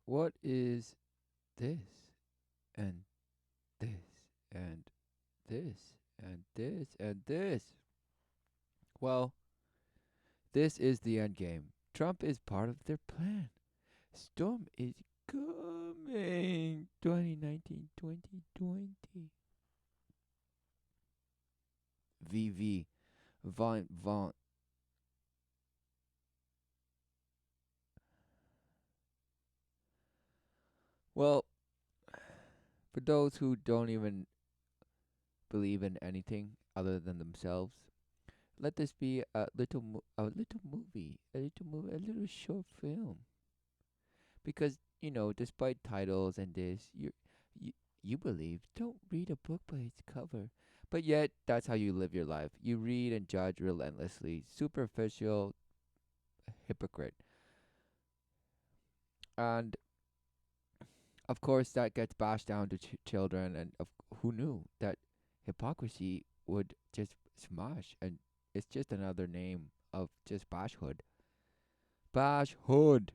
What is this and this and this and this and this? Well, this is the end game. Trump is part of their plan. Storm is coming. 2019, 2020. VV. Vaunt. Well, for those who don't even believe in anything other than themselves, let this be a little short film. Because despite titles and this, you you believe. Don't read a book by its cover, but yet that's how you live your life. You read and judge relentlessly, superficial hypocrite, and of course that gets bashed down to children. And who knew that hypocrisy would just smash? And it's just another name of just bashhood. Bashhood.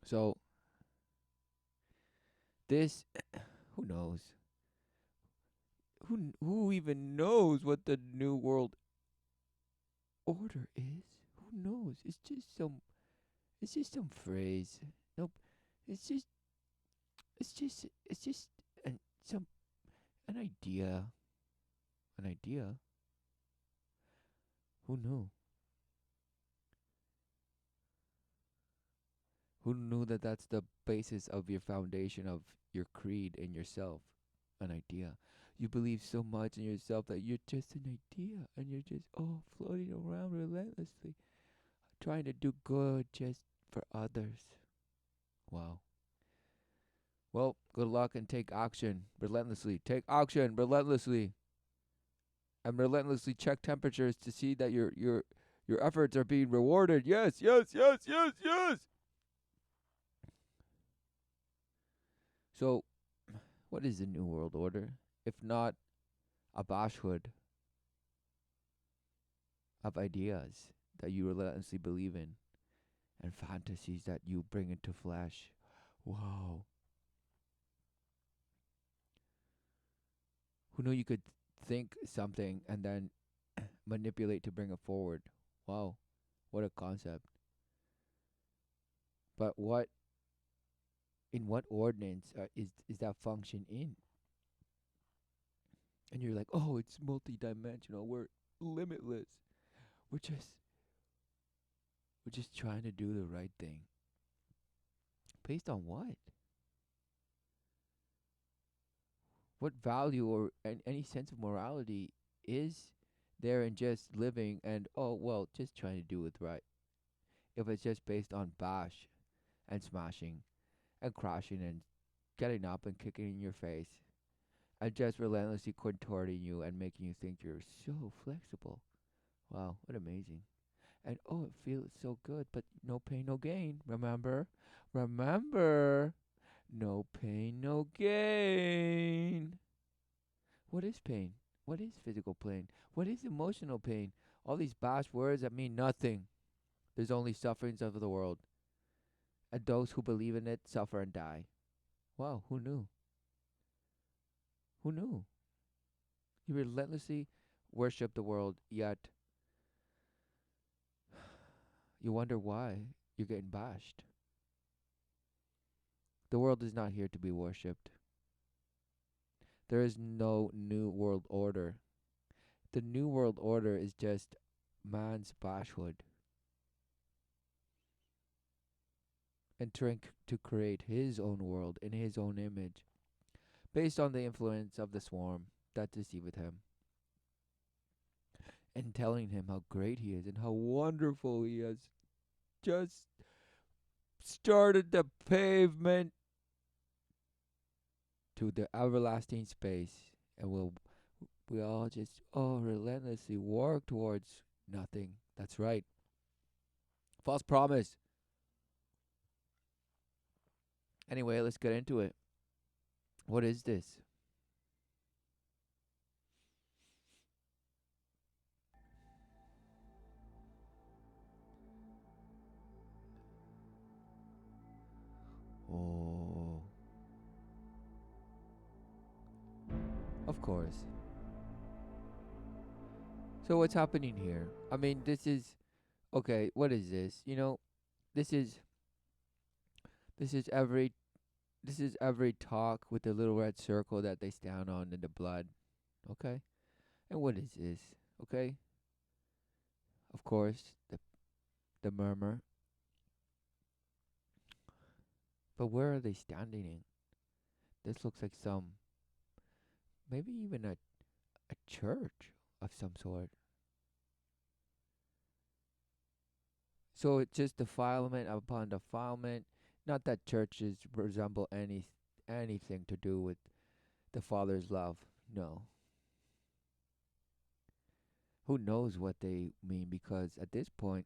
So this, who knows? Who even knows what the new world order is? Who knows? It's just some phrase. Nope. It's just it's just an some an idea. An idea. Who knew? Who knew that that's the basis of your foundation of your creed in yourself? An idea. You believe so much in yourself that you're just an idea and you're just floating around relentlessly trying to do good just for others. Wow. Well, good luck and take action relentlessly. Take action relentlessly, and relentlessly check temperatures to see that your efforts are being rewarded. Yes, yes, yes, yes, yes. So, what is the new world order if not a bashhood of ideas that you relentlessly believe in and fantasies that you bring into flesh? Wow. Who knew you could think something and then manipulate to bring it forward? Wow. What a concept. But what ordinance is that function in? And you're like, oh, it's multidimensional. We're limitless. We're just we're just trying to do the right thing. Based on what? What value or any sense of morality is there in just living and just trying to do it right? If it's just based on bash and smashing and crashing and getting up and kicking in your face and just relentlessly contorting you and making you think you're so flexible. Wow, what amazing. And it feels so good, but no pain, no gain. Remember? Remember? No pain, no gain. What is pain? What is physical pain? What is emotional pain? All these bash words that mean nothing. There's only sufferings of the world. And those who believe in it suffer and die. Wow, who knew? Who knew? You relentlessly worship the world, yet you wonder why you're getting bashed. The world is not here to be worshipped. There is no new world order. The new world order is just man's bashhood and trying to create his own world in his own image based on the influence of the swarm that deceiveth him and telling him how great he is and how wonderful he has just started the pavement to the everlasting space, and we all just relentlessly work towards nothing. That's right. False promise. Anyway, let's get into it. What is this? Of course. So what's happening here? I mean, this is okay. What is this? This is this is every this is every talk with the little red circle that they stand on in the blood. Okay, and what is this? Okay, of course the murmur. But where are they standing in? This looks like maybe even a church of some sort. So it's just defilement upon defilement. Not that churches resemble anything to do with the Father's love. No. Who knows what they mean, because at this point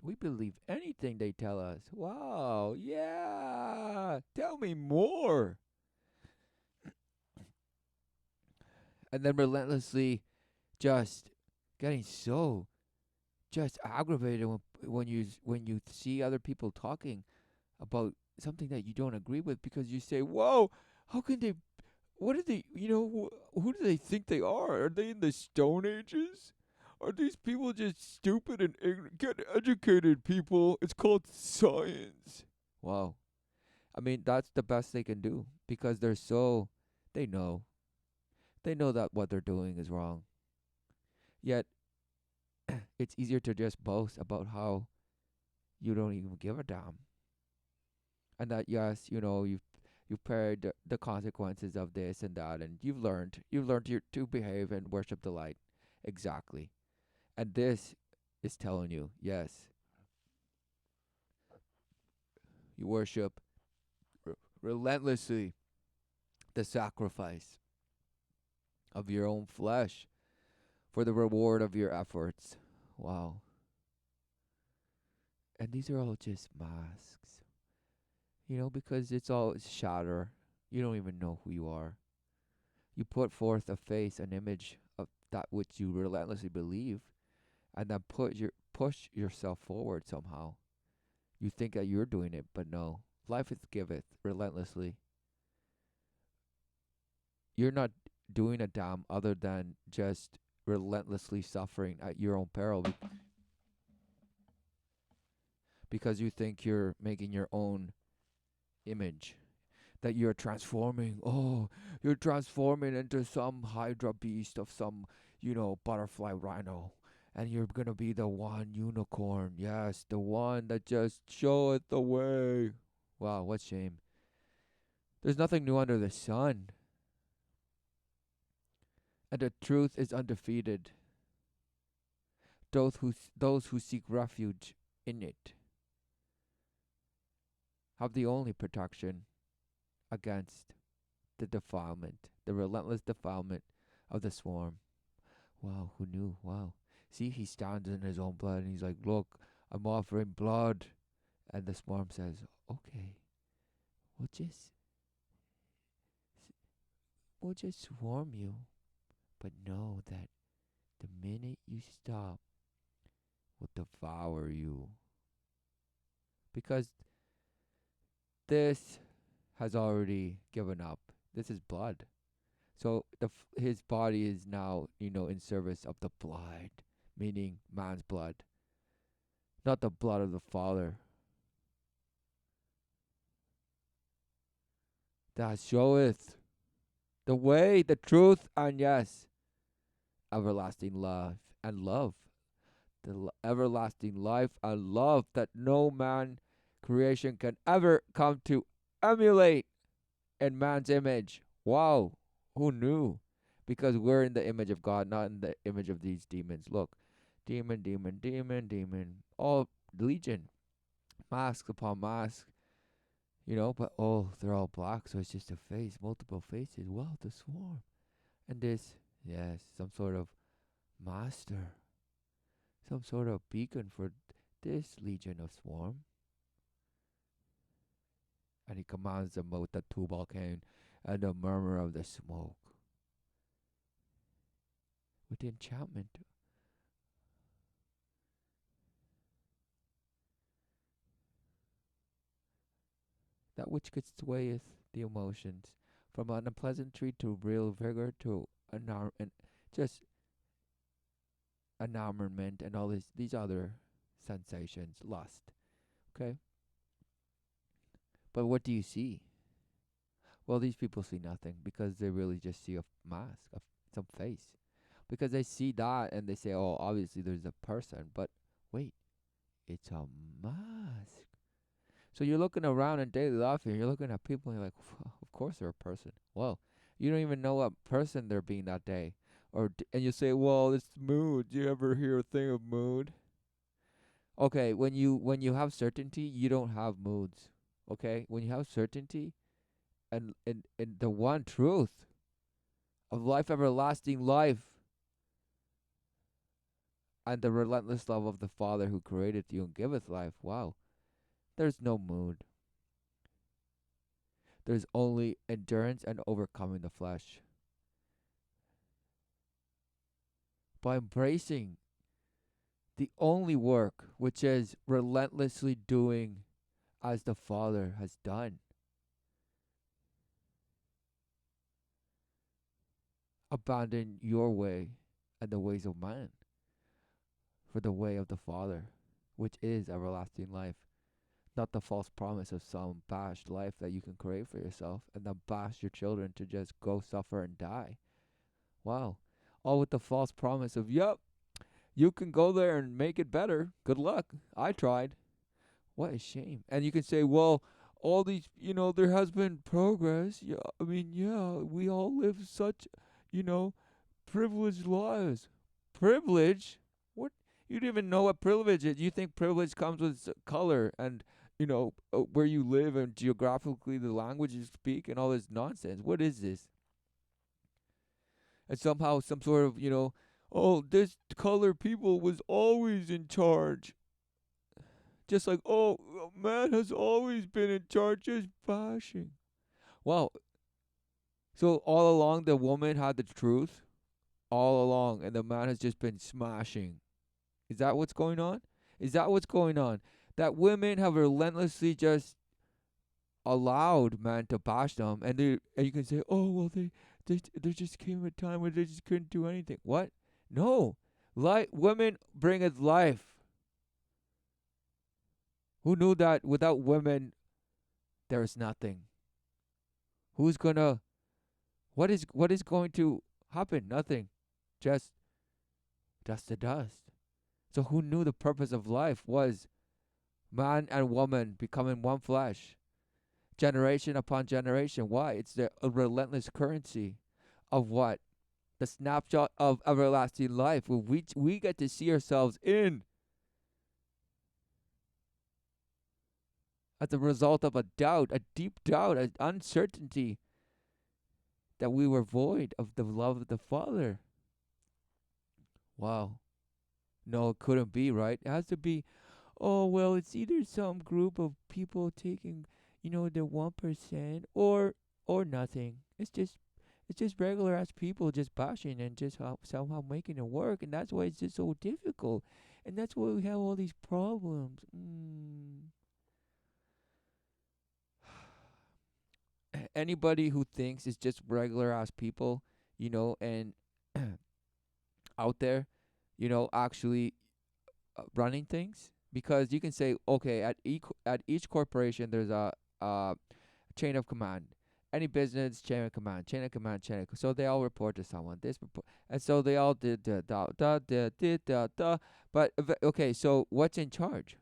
we believe anything they tell us. Wow, yeah. Tell me more. And then relentlessly just getting so just aggravated when you see other people talking about something that you don't agree with, because you say, "Whoa, how can they? What are they? Who do they think they are? Are they in the Stone Ages? Are these people just stupid and ignorant? Get educated, people. It's called science." Wow. I mean, that's the best they can do, because they know they know that what they're doing is wrong. Yet it's easier to just boast about how you don't even give a damn, and that yes, you've paid the consequences of this and that, and you've learned to behave and worship the light. Exactly. And this is telling you, yes, you worship relentlessly the sacrifice of your own flesh for the reward of your efforts. Wow. And these are all just masks, because it's all shatter. You don't even know who you are. You put forth a face, an image of that which you relentlessly believe, and then push yourself forward somehow. You think that you're doing it, but no. Life is giveth relentlessly. You're not doing a damn other than just relentlessly suffering at your own peril, because you think you're making your own image, that you're transforming. Oh, you're transforming into some hydra beast of some, butterfly rhino. And you're gonna be the one unicorn. Yes, the one that just showeth the way. Wow, what shame. There's nothing new under the sun. And the truth is undefeated. Those who seek refuge in it have the only protection against the defilement, the relentless defilement of the swarm. Wow, who knew? Wow. See, he stands in his own blood and he's like, "Look, I'm offering blood." And the swarm says, "Okay, we'll just we'll just swarm you. But know that the minute you stop, we'll devour you." Because this has already given up. This is blood. So his body is now, in service of the blood, meaning man's blood, not the blood of the Father. That showeth the way, the truth, and yes, everlasting love and love. The everlasting life and love that no man creation can ever come to emulate in man's image. Wow, who knew? Because we're in the image of God, not in the image of these demons. Look, demon, demon, demon, demon, all legion, mask upon mask, but they're all black, so it's just a face, multiple faces. Wow, the swarm. And this, yes, some sort of master, some sort of beacon for this legion of swarm. And he commands them with the tubal cain and the murmur of the smoke. With the enchantment, that which could swayeth the emotions, From an unpleasantry to real vigor to and just enamorment and all these other sensations, lust. Okay, but what do you see? Well, these people see nothing because they really just see a mask, some face. Because they see that and they say, "Oh, obviously there's a person," but wait, it's a mask. So you're looking around in daily life and you're looking at people and you're like, "Of course they're a person." Well, you don't even know what person they're being that day, and you say, "Well, it's mood." Do you ever hear a thing of mood? Okay, when you have certainty, you don't have moods. Okay, when you have certainty and the one truth of life, everlasting life, and the relentless love of the Father who created you and giveth life. Wow, there's no mood. There's only endurance and overcoming the flesh. By embracing the only work which is relentlessly doing as the Father has done. Abandon your way and the ways of man for the way of the Father, which is everlasting life, not the false promise of some bashed life that you can create for yourself and then bash your children to just go suffer and die. Wow. All with the false promise of, yep, you can go there and make it better. Good luck. I tried. What a shame. And you can say, well, all these, there has been progress. Yeah, I mean, yeah, we all live such, you know, privileged lives. Privilege? What? You don't even know what privilege is. You think privilege comes with color and, where you live and geographically the language you speak and all this nonsense. What is this? And somehow some sort of, oh, this color people was always in charge. Just like, oh, man has always been in charge, just bashing. Wow. So all along the woman had the truth, all along, and the man has just been smashing. Is that what's going on? Is that what's going on? That women have relentlessly just allowed man to bash them, and you can say, oh well, there just came a time where they just couldn't do anything. What? No, women bring us life. Who knew that without women there is nothing? Who's gonna? What is going to happen? Nothing. Just dust to dust. So who knew the purpose of life was man and woman becoming one flesh, generation upon generation? Why? It's the relentless currency of what? The snapshot of everlasting life, where we get to see ourselves in as a result of a doubt, a deep doubt, an uncertainty that we were void of the love of the Father. Wow. No, it couldn't be, right? It has to be, oh, well, it's either some group of people taking, the 1% or nothing. It's just regular ass people just bashing and just somehow making it work, and that's why it's just so difficult. And that's why we have all these problems. Anybody who thinks it's just regular ass people, and out there, actually running things, because you can say, okay, at each corporation there's a chain of command. Any business, chain of command, chain of command, chain of so they all report to someone. This report, and so they all did da. But okay, so what's in charge?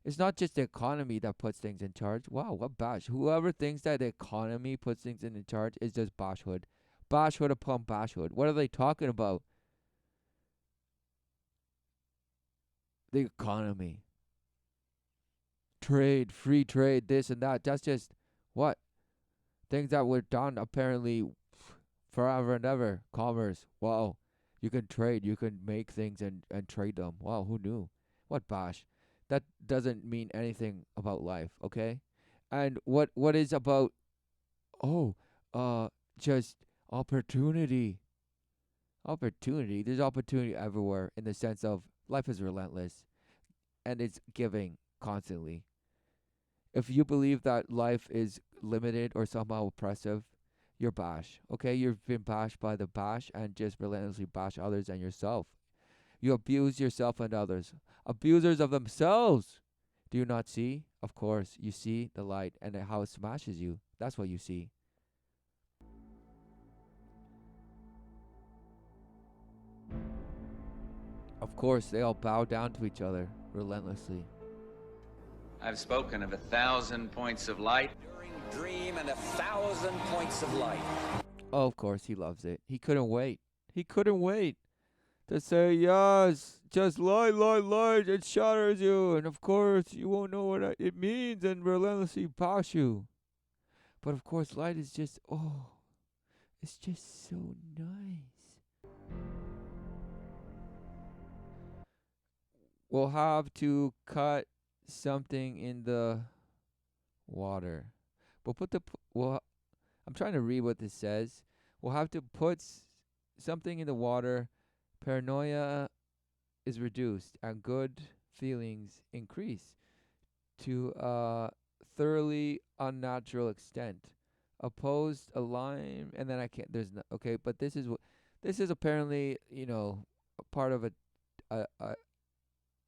It's not just the economy that puts things in charge. Wow, what bash! Whoever thinks that the economy puts things in charge is just bashhood, bashhood upon bashhood. What are they talking about? The economy, trade, free trade, this and that. That's just what things that were done apparently forever and ever. Commerce. Wow. You can trade, you can make things and trade them. Wow, who knew? What bash? That doesn't mean anything about life, okay? And what is about, oh, just opportunity. Opportunity. There's opportunity everywhere in the sense of life is relentless and it's giving constantly. If you believe that life is limited or somehow oppressive, You're bash. Okay, you've been bashed by the bash and just relentlessly bash others and yourself. You abuse yourself and others. Abusers of themselves. Do you not see? Of course, you see the light and how it smashes you. That's what you see. Of course, they all bow down to each other relentlessly. I've spoken of 1,000 points of light. Dream and 1,000 points of light. Oh, of course, he loves it. He couldn't wait. He couldn't wait to say, yes, just light, light, light. It shatters you. And of course, you won't know what it means and relentlessly bash you. But of course, light is just, oh, it's just so nice. We'll have to cut something in the water. We'll put the, well, I'm trying to read what this says. We'll have to put something in the water. Paranoia is reduced and good feelings increase to a thoroughly unnatural extent. Opposed a line, and then I can't. There's no okay, but this is what this is apparently a part of a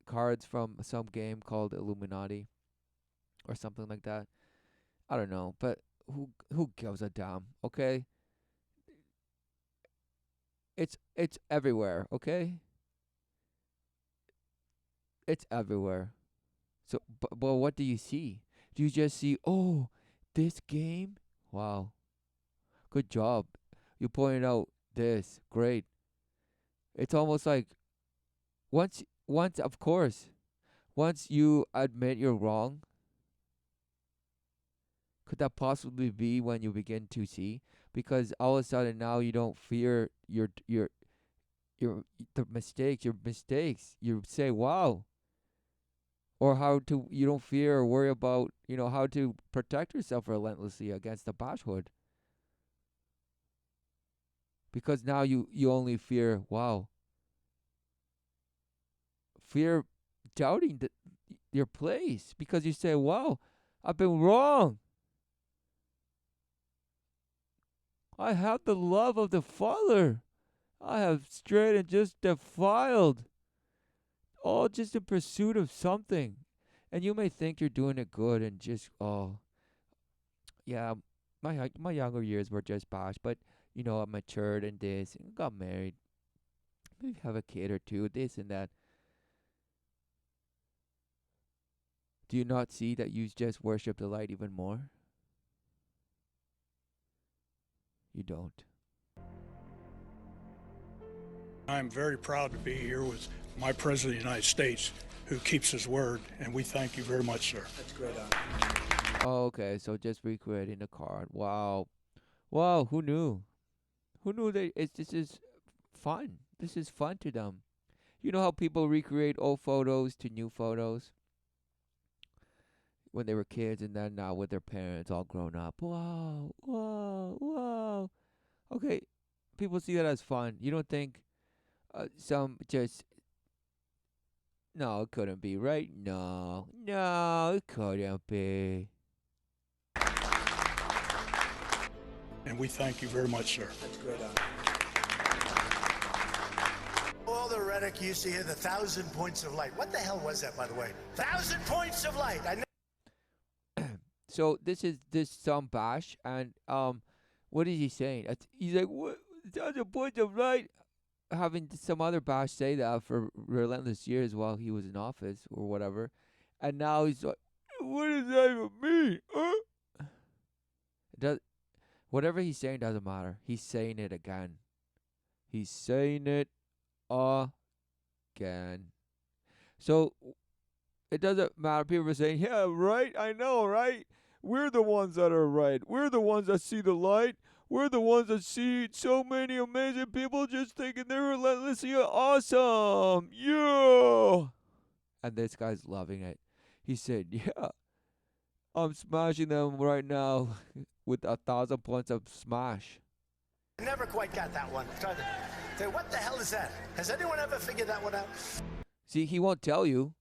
cards from some game called Illuminati or something like that. I don't know, but who gives a damn? Okay, it's everywhere. Okay, it's everywhere. So, but what do you see? Do you just see, oh, this game? Wow, good job. You pointed out this. Great. It's almost like once of course, once you admit you're wrong, could that possibly be when you begin to see? Because all of a sudden now you don't fear your the mistakes, your mistakes. You say, wow, or how to you don't fear or worry about how to protect yourself relentlessly against the bashhood, because now you only fear, wow, fear doubting your place, because you say, wow, I've been wrong. I have the love of the Father. I have strayed and just defiled, all just in pursuit of something. And you may think you're doing it good and just, oh, yeah, my younger years were just bash, but I matured and this, and got married, maybe have a kid or two, this and that. Do you not see that you just worship the light even more? You don't. I'm very proud to be here with my President of the United States, who keeps his word, and we thank you very much, sir. That's great honor. Oh, okay, so just recreating the card. Wow. Wow, who knew? Who knew that this is fun? This is fun to them. You know how people recreate old photos to new photos when they were kids, and then now with their parents all grown up. Wow, wow, wow. Okay, people see that as fun. You don't think some just, no, it couldn't be, right? No, no, it couldn't be. And we thank you very much, sir. That's great honor. All the rhetoric you used to hear, the 1,000 points of light. What the hell was that, by the way? 1,000 points of light. So this is some bash, and what is he saying? He's like, what? 1,000 points of light. Having some other bash say that for relentless years while he was in office or whatever, and now he's like, what does that even mean? Whatever he's saying doesn't matter. He's saying it again. He's saying it again. So it doesn't matter. People are saying, yeah, right, I know, right? We're the ones that are right. We're the ones that see the light. We're the ones that see so many amazing people just thinking they're relentlessly awesome. Yeah. And this guy's loving it. He said, yeah, I'm smashing them right now with 1,000 points of smash. I never quite got that one. Tried to say, what the hell is that? Has anyone ever figured that one out? See, he won't tell you.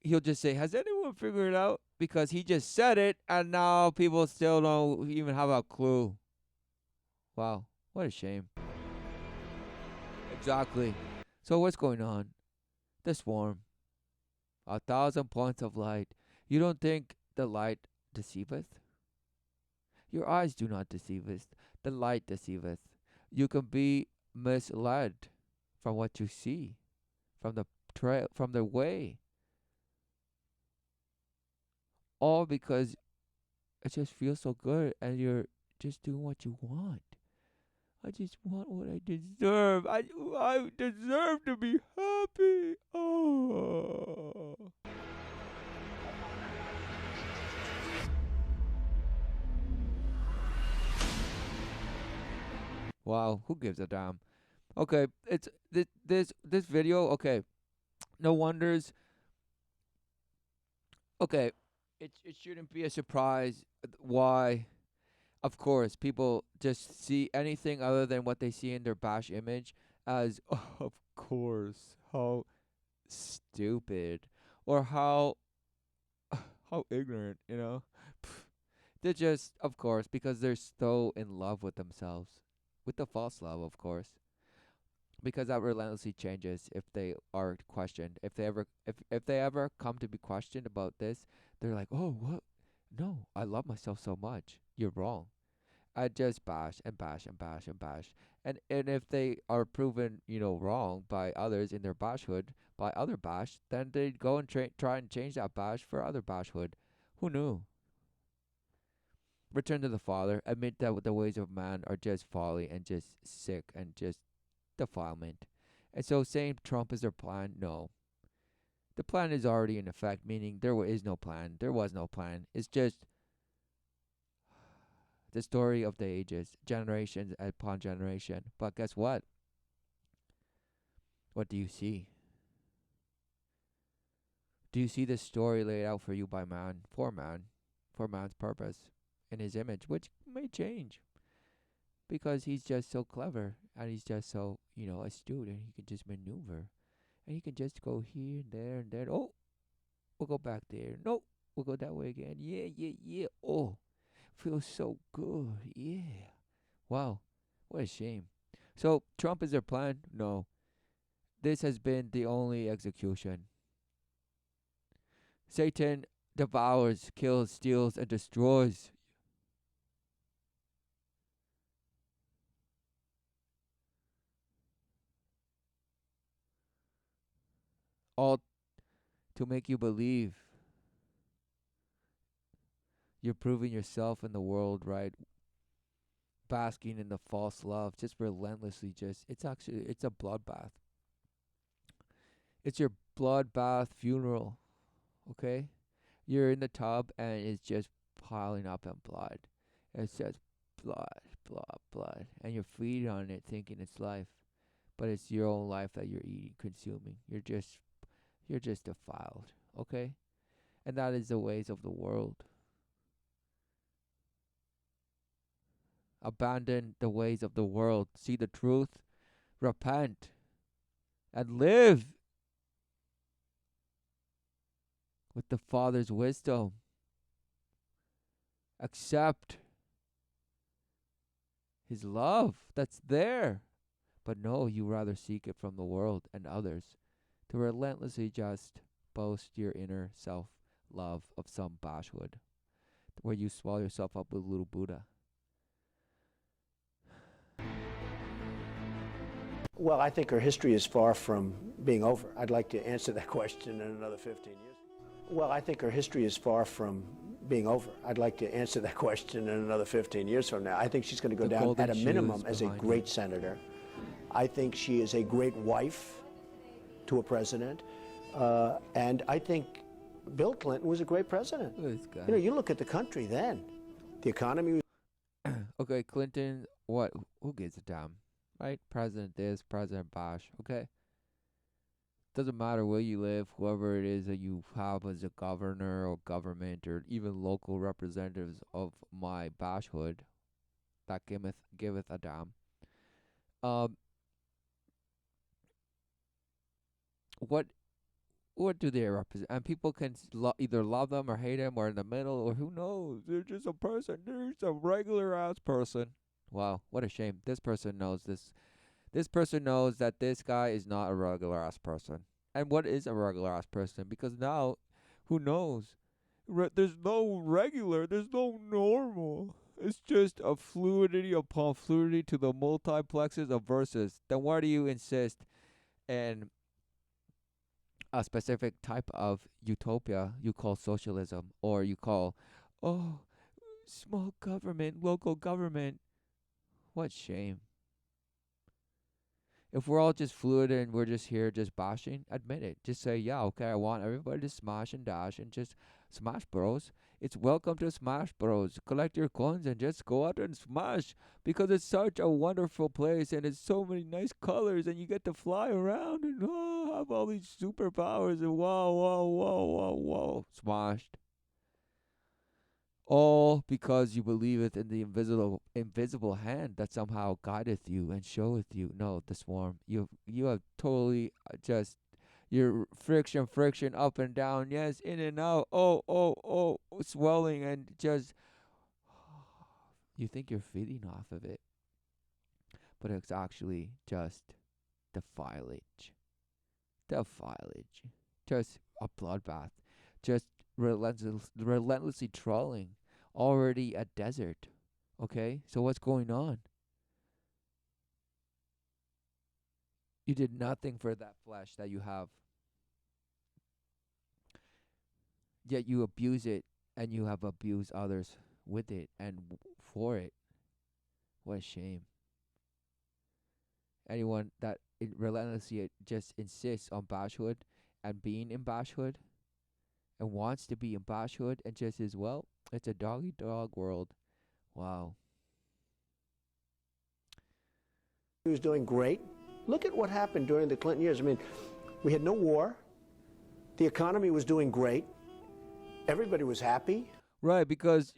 He'll just say, has anyone figured it out? Because he just said it, and now people still don't even have a clue. Wow, what a shame. Exactly. So what's going on? The swarm. 1,000 points of light. You don't think the light deceiveth? Your eyes do not deceiveth. The light deceiveth. You can be misled from what you see, from the trail, from the way, all because it just feels so good and you're just doing what you want. I just want what I deserve. I deserve to be happy. Oh. Wow, who gives a damn? Okay, it's this video. Okay, no wonders. Okay, it shouldn't be a surprise why. Of course, people just see anything other than what they see in their bash image as, oh, of course, how stupid or how ignorant, you know. They're just, of course, because they're so in love with themselves, with the false love, of course, because that relentlessly changes if they are questioned. If they ever come to be questioned about this, they're like, oh, what? No, I love myself so much. You're wrong. I just bash and bash and bash and bash. And if they are proven, wrong by others in their bashhood, by other bash, then they go and try and change that bash for other bashhood. Who knew? Return to the Father. Admit that the ways of man are just folly and just sick and just defilement. And so saying Trump is their plan, no. The plan is already in effect, meaning there is no plan. There was no plan. It's just the story of the ages, generation upon generation. But guess what? What do you see? Do you see this story laid out for you by man, for man's purpose, in his image, which may change because he's just so clever and he's just so, astute and he can just maneuver and he can just go here and there and then. Oh, we'll go back there. No, we'll go that way again. Yeah, yeah, yeah. Oh, feels so good. Yeah. Wow, what a shame. So Trump is their plan? No. This has been the only execution. Satan devours, kills, steals, and destroys. All to make you believe you're proving yourself in the world right, basking in the false love, just relentlessly. It's a bloodbath. It's your bloodbath funeral. Okay, you're in the tub and it's just piling up in blood. It's just blood, blood, blood, and you're feeding on it, thinking it's life, but it's your own life that you're eating, consuming. You're just defiled. Okay, and that is the ways of the world. Abandon the ways of the world. See the truth, repent, and live with the Father's wisdom. Accept His love that's there. But no, you rather seek it from the world and others to relentlessly just boast your inner self love of some bashwood where you swallow yourself up with little Buddha. Well, I think our history is far from being over. I'd like to answer that question in another 15 years. Well, I think our history is far from being over. I'd like to answer that question in another 15 years from now. I think she's going to go The down golden at a minimum shoes as a behind great you. senator. I think she is a great wife to a president. And I think Bill Clinton was a great president. Look at this guy. You know, you look at the country then. The economy was Okay, Clinton, what? Who gives a damn? Right? President this, President Bosh. Okay? Doesn't matter where you live, whoever it is that you have as a governor or government or even local representatives of my bashhood that giveth a damn. Um, what what do they represent? And people can either love them or hate them or in the middle or who knows? They're just a person. They're just a regular ass person. Wow, what a shame. This person knows this. This person knows that this guy is not a regular ass person. And what is a regular ass person? Because now, who knows? There's no regular, there's no normal. It's just a fluidity upon fluidity to the multiplexes of verses. Then why do you insist in a specific type of utopia you call socialism, or you call, oh, small government, local government? What shame. If we're all just fluid and we're just here just bashing, admit it. Just say, yeah, okay, I want everybody to smash and dash and just smash, bros. It's welcome to Smash Bros. Collect your coins and just go out and smash, because it's such a wonderful place and it's so many nice colors and you get to fly around and have all these superpowers and wow, wow, wow, wow, wow. Smashed. All because you believeth in the invisible hand that somehow guideth you and showeth you. No, the swarm. You have totally just your friction up and down, yes, in and out. Oh, swelling and just you think you're feeding off of it, but it's actually just defilage, defilage, just a bloodbath, just relentlessly trawling, already a desert. Okay, so what's going on? You did nothing for that flesh that you have, yet you abuse it, and you have abused others with it and for it. What a shame. Anyone that relentlessly just insists on bashhood and being in bashhood and wants to be in bashhood and just as well, it's a dog eat dog world. Wow. He was doing great. Look at what happened during the Clinton years. I mean, we had no war. The economy was doing great. Everybody was happy. Right, because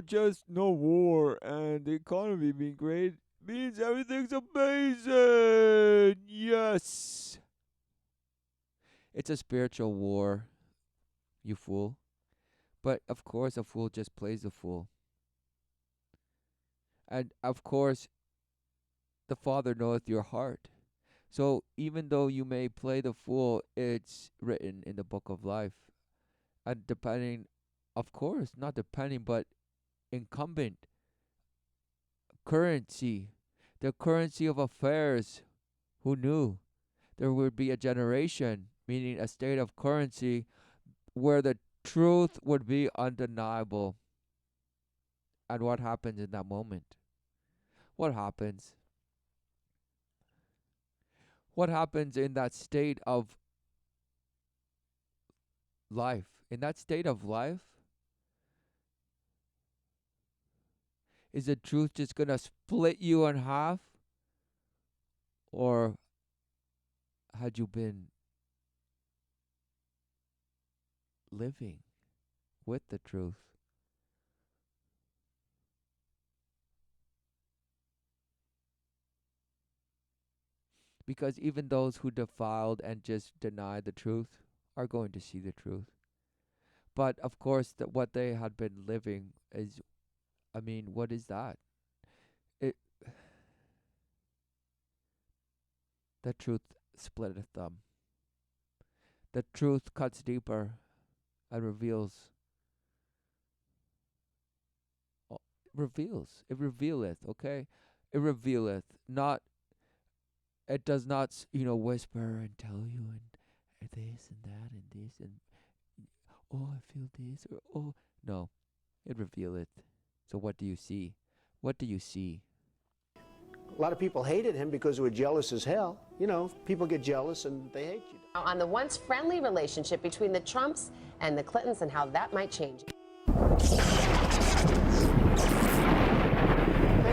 just no war and the economy being great means everything's amazing. Yes. It's a spiritual war, you fool. But of course a fool just plays a fool. And of course the Father knoweth your heart. So even though you may play the fool, it's written in the book of life. And depending, of course, not depending, but incumbent currency, the currency of affairs. Who knew there would be a generation, meaning a state of currency, where the truth would be undeniable? And what happens in that moment? What happens? What happens in that state of life? In that state of life, is the truth just gonna split you in half? Or had you been living with the truth? Because even those who defiled and just denied the truth are going to see the truth. But of course, what they had been living is, I mean, what is that? It the truth splitteth them. The truth cuts deeper and reveals. Reveals. It revealeth. Okay, it revealeth. Not. It does not, whisper and tell you and this and that and this and oh, I feel this or oh no, it revealeth. So what do you see? What do you see? A lot of people hated him because they were jealous as hell. You know, people get jealous and they hate you. On the once friendly relationship between the Trumps and the Clintons and how that might change. There's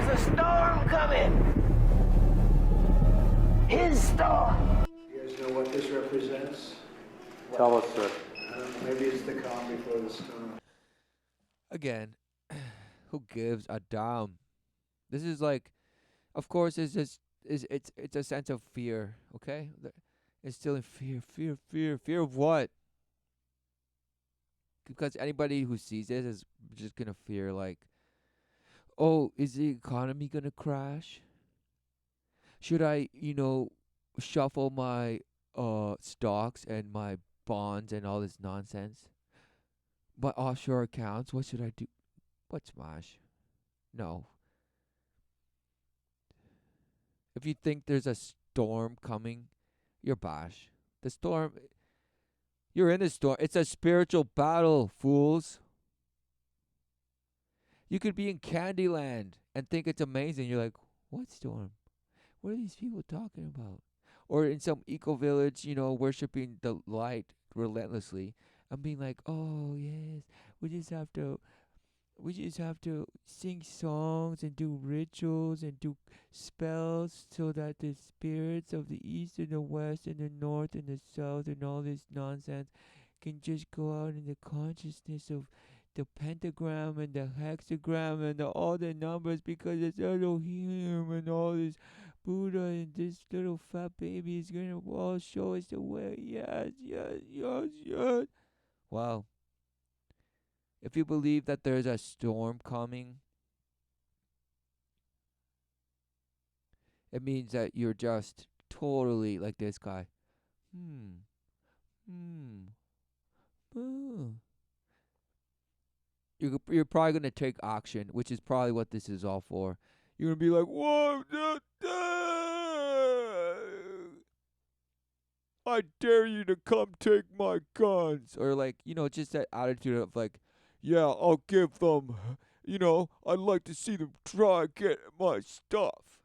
a storm coming. His storm. You guys know what this represents? Tell us, sir. I don't know, maybe it's the calm before the storm. Again, who gives a damn? This is like, of course, it's a sense of fear. Okay, it's still in fear of what? Because anybody who sees this is just gonna fear like, Oh, is the economy gonna crash? Should I, shuffle my stocks and my bonds and all this nonsense? My offshore accounts, what should I do? What smash? No. If you think there's a storm coming, you're bash. The storm, you're in a storm. It's a spiritual battle, fools. You could be in Candyland and think it's amazing. You're like, what storm? What are these people talking about? Or in some eco village, worshiping the light relentlessly and being like, oh yes, we just have to we just have to sing songs and do rituals and do spells so that the spirits of the east and the west and the north and the south and all this nonsense can just go out in the consciousness of the pentagram and the hexagram and all the numbers because it's Elohim and all this Buddha and this little fat baby is gonna all show us the way. Yes, yes, yes, yes. Wow. If you believe that there's a storm coming, it means that you're just totally like this guy. Hmm. Hmm. Hmm. You're probably gonna take action, which is probably what this is all for. You're gonna be like, whoa, I dare you to come take my guns, or like, just that attitude of like, yeah, I'll give them, I'd like to see them try get my stuff.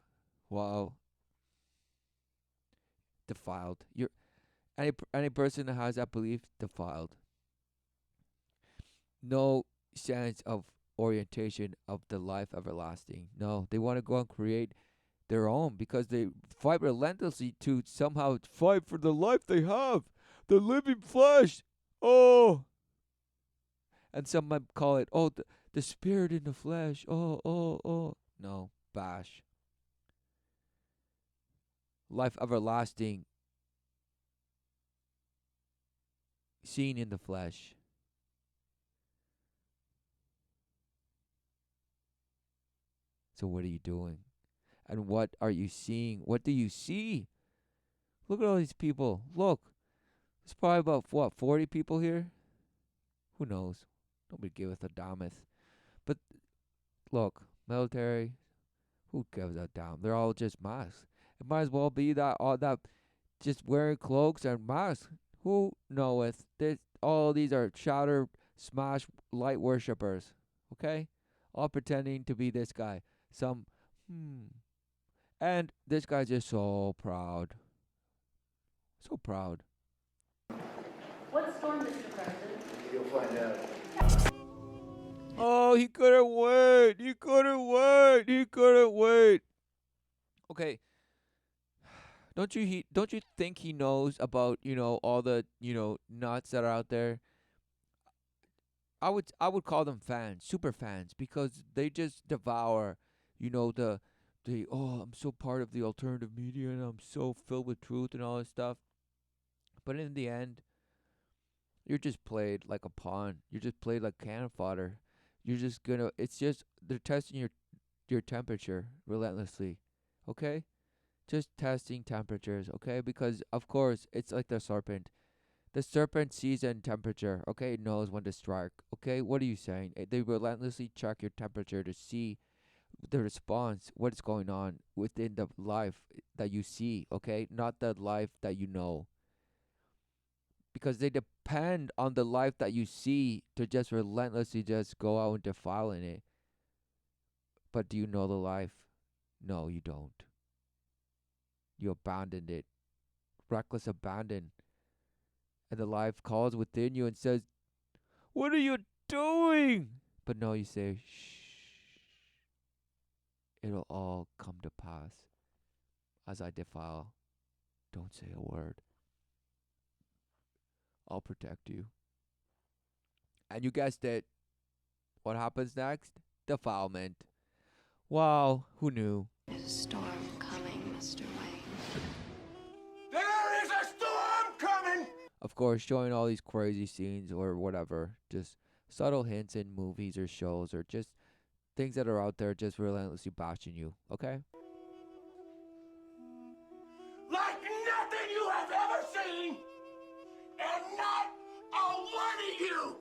Wow, defiled. You're any person that has that belief defiled. No sense of orientation of the life everlasting. No, they want to go and create their own because they fight relentlessly to somehow fight for the life they have, the living flesh. Oh, and some might call it, oh, the spirit in the flesh. Oh, oh, oh. No, bash. Life everlasting, seen in the flesh. So what are you doing? And what are you seeing? What do you see? Look at all these people. Look. There's probably about, 40 people here? Who knows? Nobody giveth a damneth. But look, military, who gives a damn? They're all just masks. It might as well be that all that just wearing cloaks and masks. Who knoweth? All these are shatter, smash, light worshippers. Okay? All pretending to be this guy. Some, And this guy's just so proud. So proud. What storm, Mr. President? You'll find out. Oh, he couldn't wait. He couldn't wait. He couldn't wait. Okay. Don't you think he knows about, all the, nuts that are out there? I would call them fans, super fans, because they just devour, the I'm so part of the alternative media and I'm so filled with truth and all this stuff. But in the end, you're just played like a pawn. You're just played like cannon fodder. You're just gonna. It's just they're testing your temperature relentlessly. Okay, just testing temperatures. Okay, because of course it's like the serpent. The serpent sees in temperature. Okay, it knows when to strike. Okay, what are you saying? They relentlessly check your temperature to see the response. What's going on within the life that you see? Okay, not the life that you know, because they depend on the life that you see to just relentlessly just go out and defile in it. But do you know the life? No, you don't. You abandoned it. Reckless abandon. And the life calls within you and says, what are you doing? But no, you say, shh. It'll all come to pass. As I defile, don't say a word. I'll protect you. And you guessed it. What happens next? Defilement. Wow, who knew? There's a storm coming, Mr. Wayne. There is a storm coming! Of course, showing all these crazy scenes or whatever, just subtle hints in movies or shows, or just things that are out there just relentlessly bashing you. Okay. Like nothing you have ever seen, and not a one of you.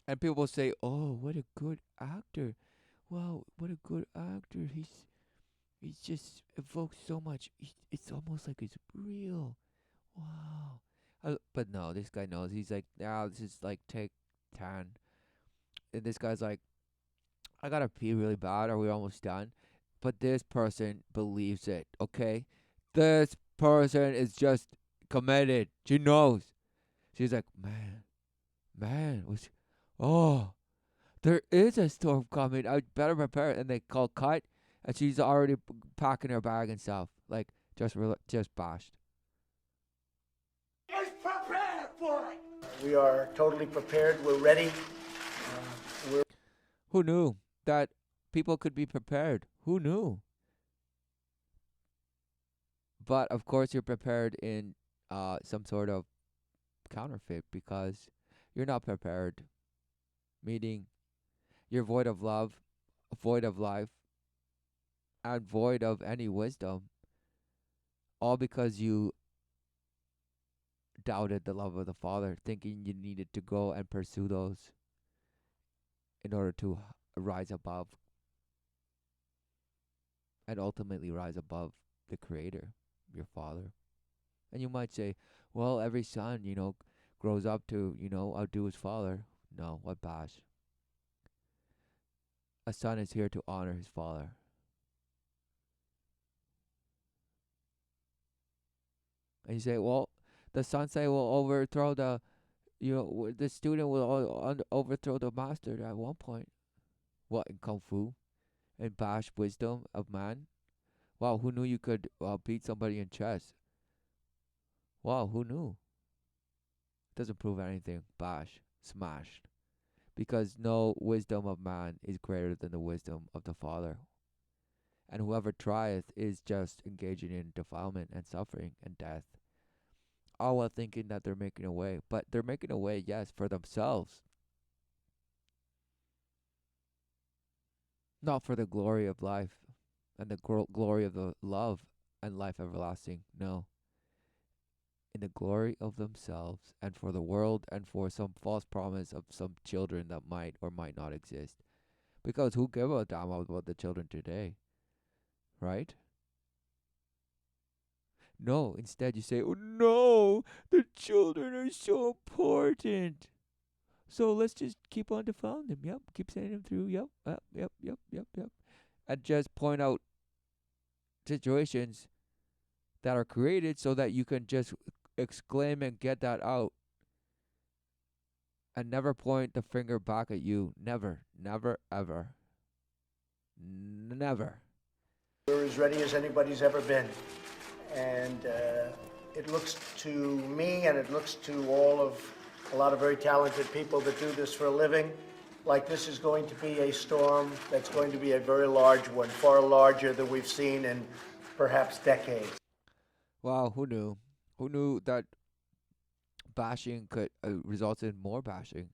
And people say, "Oh, what a good actor! Wow, what a good actor! He's just evokes so much. It's almost like it's real. Wow." But no, this guy knows. He's like, "Yeah, this is like take 10." And this guy's like, "I gotta pee really bad. Are we almost done?" But this person believes it. Okay, this person is just committed. She knows. She's like, man, oh, there is a storm coming. I better prepare. And they call cut, and she's already packing her bag and stuff. Like just bashed. Is prepared for it. We are totally prepared. We're ready. Who knew that people could be prepared? Who knew? But of course, you're prepared in some sort of counterfeit because you're not prepared. Meaning, you're void of love, void of life, and void of any wisdom. All because you doubted the love of the Father, thinking you needed to go and pursue those in order to rise above and ultimately rise above the Creator, your Father. And you might say, well, every son, grows up to, outdo his father. No, what bash. A son is here to honor his father. And you say, well, the son say will overthrow the student will overthrow the master at one point. What, in Kung Fu? And bash wisdom of man? Wow, who knew you could beat somebody in chess? Wow, who knew? Doesn't prove anything. Bash. Smashed. Because no wisdom of man is greater than the wisdom of the Father. And whoever trieth is just engaging in defilement and suffering and death. All while thinking that they're making a way. But they're making a way, yes, for themselves. Not for the glory of life and the glory of the love and life everlasting. No. In the glory of themselves and for the world and for some false promise of some children that might or might not exist. Because who give a damn about the children today? Right? No, instead you say, oh no, the children are so important. So let's just keep on defiling them. Yep, keep sending them through. Yep. And just point out situations that are created so that you can just exclaim and get that out. And never point the finger back at you. Never, ever. Never. We're as ready as anybody's ever been. And it looks to me and it looks to a lot of very talented people that do this for a living, like this is going to be a storm that's going to be a very large one, far larger than we've seen in perhaps decades. Wow, who knew? Who knew that bashing could result in more bashing?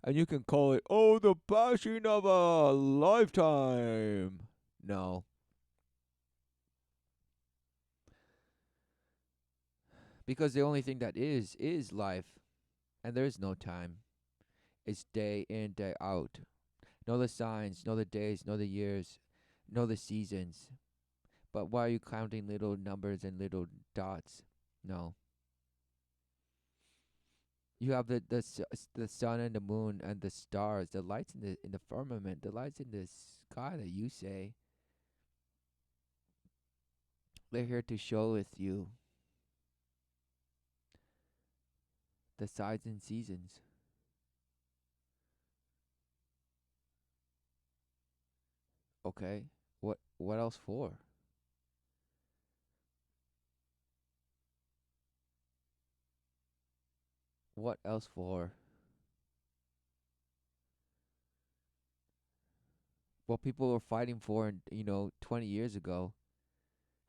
And you can call it, oh, the bashing of a lifetime. No. Because the only thing that is life. And there is no time. It's day in, day out. Know the signs, know the days, know the years, know the seasons. But why are you counting little numbers and little dots? No. You have the sun and the moon and the stars, the lights in the firmament, the lights in the sky that you say. They're here to show with you the signs and seasons. Okay? What else for? What else for? What people were fighting for, 20 years ago,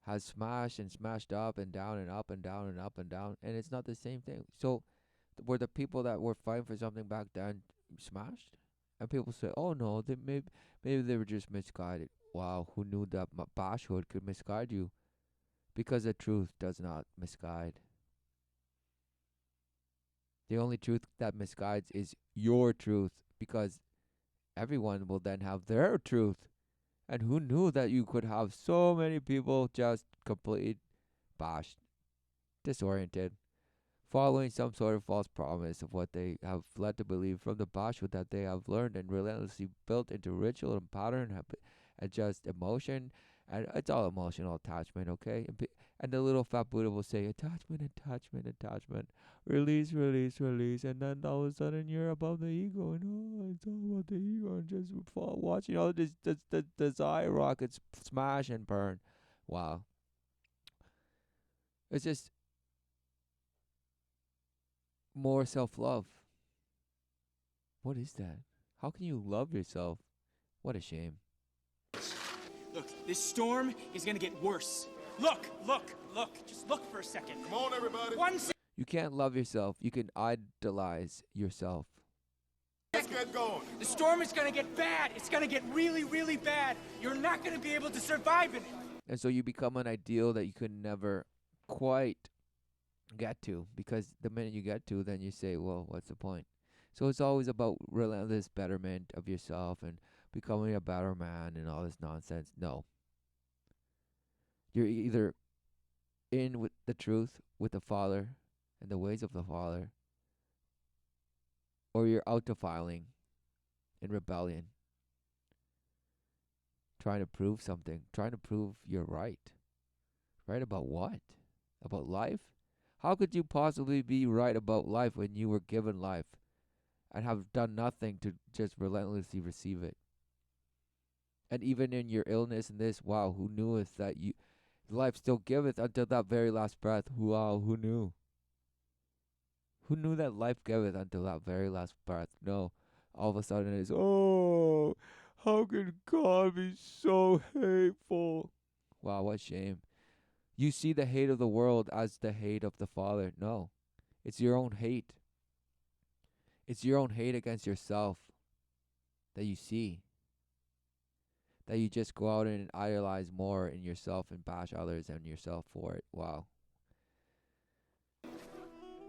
has smashed and smashed up and down and up and down and up and down, and it's not the same thing. So, were the people that were fighting for something back then smashed And people say, "Oh no, they maybe they were just misguided." Wow, who knew that bashhood could misguide you? Because the truth does not misguide. The only truth that misguides is your truth, because everyone will then have their truth. And who knew that you could have so many people just complete bashed, disoriented, following some sort of false promise of what they have led to believe from the bashut that they have learned and relentlessly built into ritual and pattern and just emotion. And it's all emotional attachment, okay? And the little fat Buddha will say, attachment, attachment, attachment, release, release, release. And then all of a sudden you're above the ego. And it's all about the ego. And just watching all this desire rockets smash and burn. Wow. It's just more self-love. What is that? How can you love yourself? What a shame. Look, this storm is gonna get worse. Look, look, look. Just look for a second. Come on, everybody. You can't love yourself. You can idolize yourself. Let's get going. The storm is gonna get bad. It's gonna get really, really bad. You're not gonna be able to survive in it. And so you become an ideal that you could never quite get to, because the minute you get to, then you say, well, what's the point? So it's always about relentless betterment of yourself and becoming a better man and all this nonsense. No. You're either in with the truth, with the Father and the ways of the Father, or you're out defiling in rebellion, trying to prove something, trying to prove you're right. Right about what? About life? How could you possibly be right about life when you were given life and have done nothing to just relentlessly receive it? And even in your illness and this, wow, who kneweth that you life still giveth until that very last breath? Wow, who knew? Who knew that life giveth until that very last breath? No. All of a sudden it's, oh, how could God be so hateful? Wow, what shame. You see the hate of the world as the hate of the Father. No. It's your own hate. It's your own hate against yourself that you see. That you just go out and idolize more in yourself and bash others and yourself for it. Wow.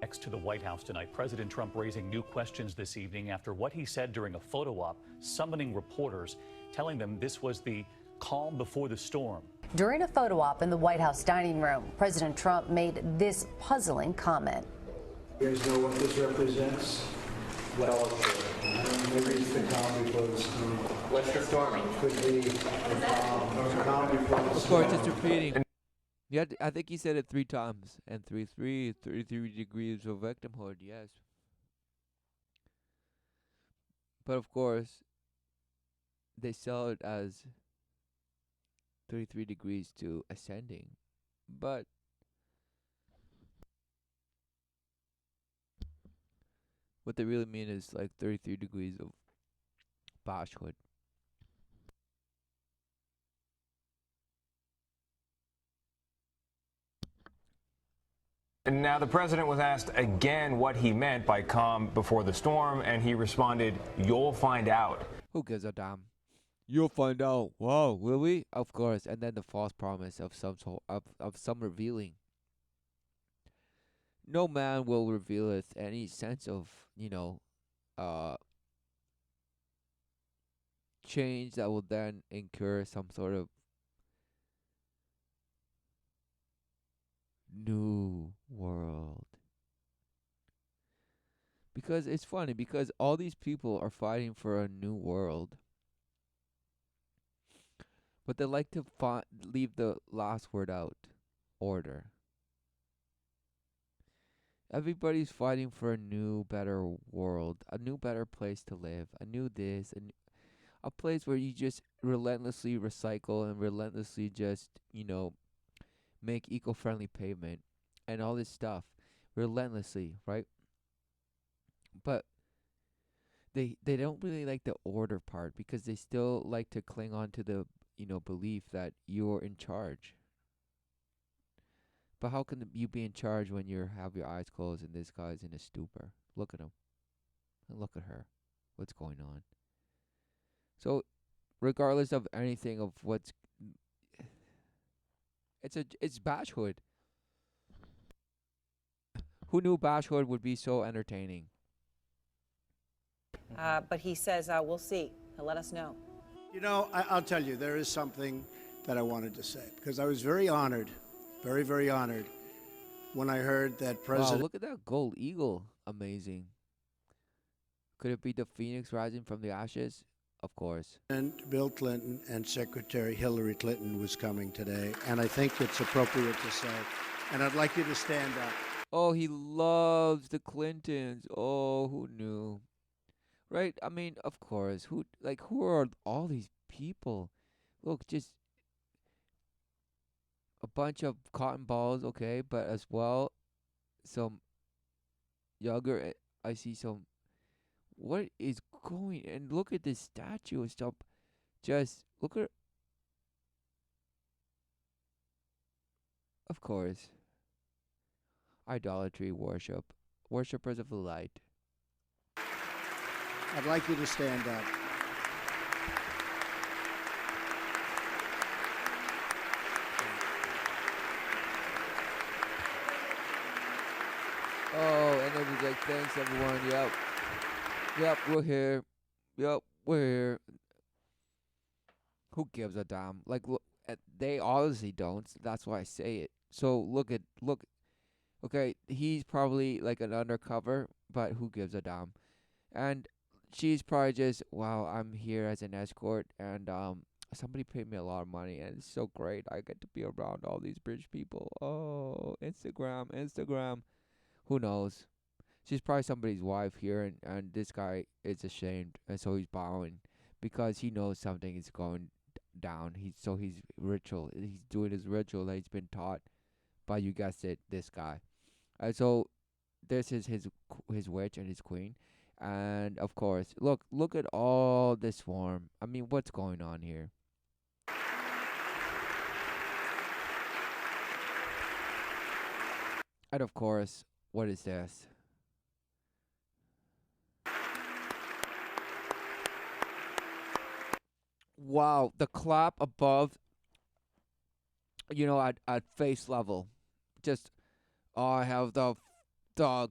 Next to the White House tonight, President Trump raising new questions this evening after what he said during a photo op, summoning reporters, telling them this was the calm before the storm. During a photo op in the White House dining room, President Trump made this puzzling comment. You guys know what this represents? Well, Maybe it's the calm before the storm. what's the storming? Could be the calm before the Of storm. course, it's repeating. Yeah, I think he said it 3 times. And 33 degrees of victimhood, yes. But of course, they sell it as 33 degrees to ascending. But what they really mean is like 33 degrees of bashhood. And now the president was asked again what he meant by calm before the storm, and he responded, "You'll find out." Who gives a damn? You'll find out. Wow, will we? Of course. And then the false promise of some revealing. No man will revealeth any sense of, change that will then incur some sort of new world. Because it's funny, because all these people are fighting for a new world, but they like to leave the last word out. Order. Everybody's fighting for a new, better world, a new, better place to live, a new this, a place where you just relentlessly recycle and relentlessly just, make eco-friendly pavement and all this stuff relentlessly, right? But they don't really like the order part, because they still like to cling on to the, belief that you're in charge. But how can you be in charge when you have your eyes closed and this guy's in a stupor? Look at him. And look at her. What's going on? So regardless of anything of what's, it's bashhood. Who knew bashhood would be so entertaining? But he says, we'll see. He'll let us know. You know, I'll tell you, there is something that I wanted to say, because I was very honored, very, very honored, when I heard that Wow, President look at that gold eagle. Amazing. Could it be the phoenix rising from the ashes? Of course. Bill Clinton and Secretary Hillary Clinton was coming today, and I think it's appropriate to say, and I'd like you to stand up. Oh, he loves the Clintons. Oh, who knew? Right? I mean, of course. Who are all these people? Look, just a bunch of cotton balls, okay, but as well some younger I see some, what is going, and look at this statue and stuff. Just look at, of course, idolatry, worship, worshippers of the light. I'd like you to stand up. Oh, and it was like, thanks everyone. Yep, we're here. Yep, we're here. Who gives a damn? Like, look, they honestly don't. That's why I say it. So look. Okay, he's probably like an undercover, but who gives a damn? And she's probably just, wow, I'm here as an escort, and somebody paid me a lot of money, and it's so great. I get to be around all these British people. Oh, Instagram. Who knows? She's probably somebody's wife here, and this guy is ashamed, and so he's bowing because he knows something is going down. He's doing his ritual that he's been taught by, you guessed it, this guy. And so this is his witch and his queen, and of course, look at all this swarm. I mean, what's going on here? And of course, what is this? Wow, the clap above, at face level. Just, oh, I have the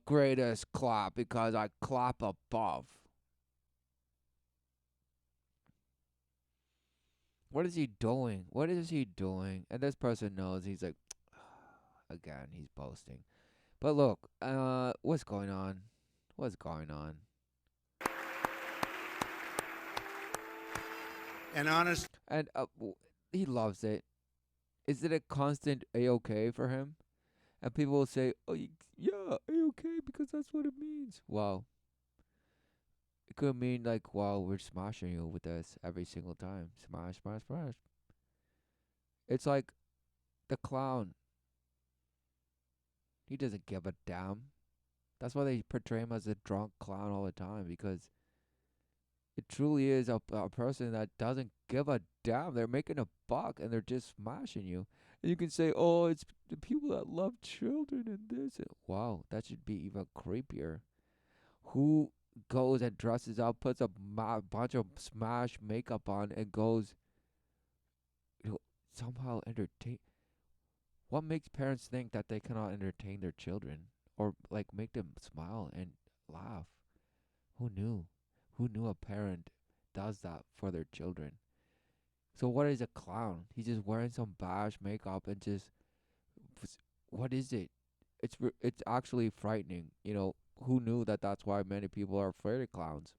greatest clap because I clap above. What is he doing? What is he doing? And this person knows. He's like, again, he's boasting. But look, what's going on? What's going on? And honest. And he loves it. Is it a constant A-OK for him? And people will say, oh, yeah, A-OK, because that's what it means. Wow. It could mean like, wow, we're smashing you with this every single time. Smash, smash, smash. It's like the clown. He doesn't give a damn. That's why they portray him as a drunk clown all the time, because it truly is a person that doesn't give a damn. They're making a buck and they're just smashing you. And you can say, oh, it's the people that love children and this. Wow, that should be even creepier. Who goes and dresses up, puts a bunch of smash makeup on, and goes, somehow entertain? What makes parents think that they cannot entertain their children or like make them smile and laugh? Who knew? Who knew a parent does that for their children? So what is a clown? He's just wearing some bash makeup and just, what is it? It's actually frightening. Who knew that that's why many people are afraid of clowns?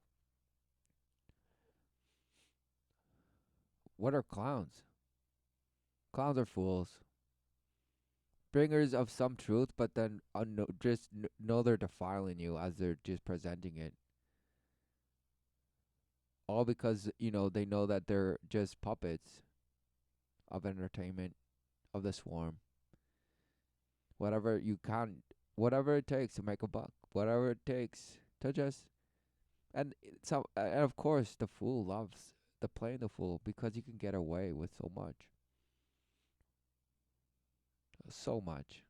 What are clowns? Clowns are fools. Bringers of some truth, but then know they're defiling you as they're just presenting it. All because, they know that they're just puppets of entertainment, of the swarm. Whatever whatever it takes to make a buck, whatever it takes to just, and of course the fool loves the playing the fool because you can get away with so much. So much.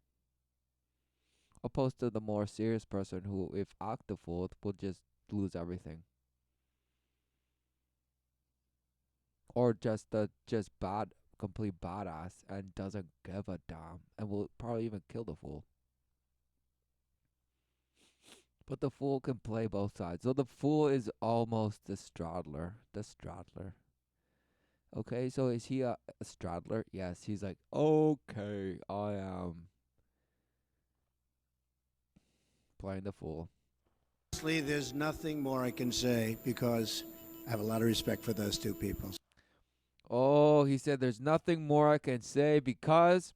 Opposed to the more serious person who, if act the fool, will just lose everything. or just the just bad, complete badass and doesn't give a damn and will probably even kill the fool. But the fool can play both sides. So the fool is almost the straddler. The straddler. Okay, so is he a straddler? Yes, he's like, okay, I am playing the fool. Honestly, there's nothing more I can say because I have a lot of respect for those two people. Oh, he said there's nothing more I can say because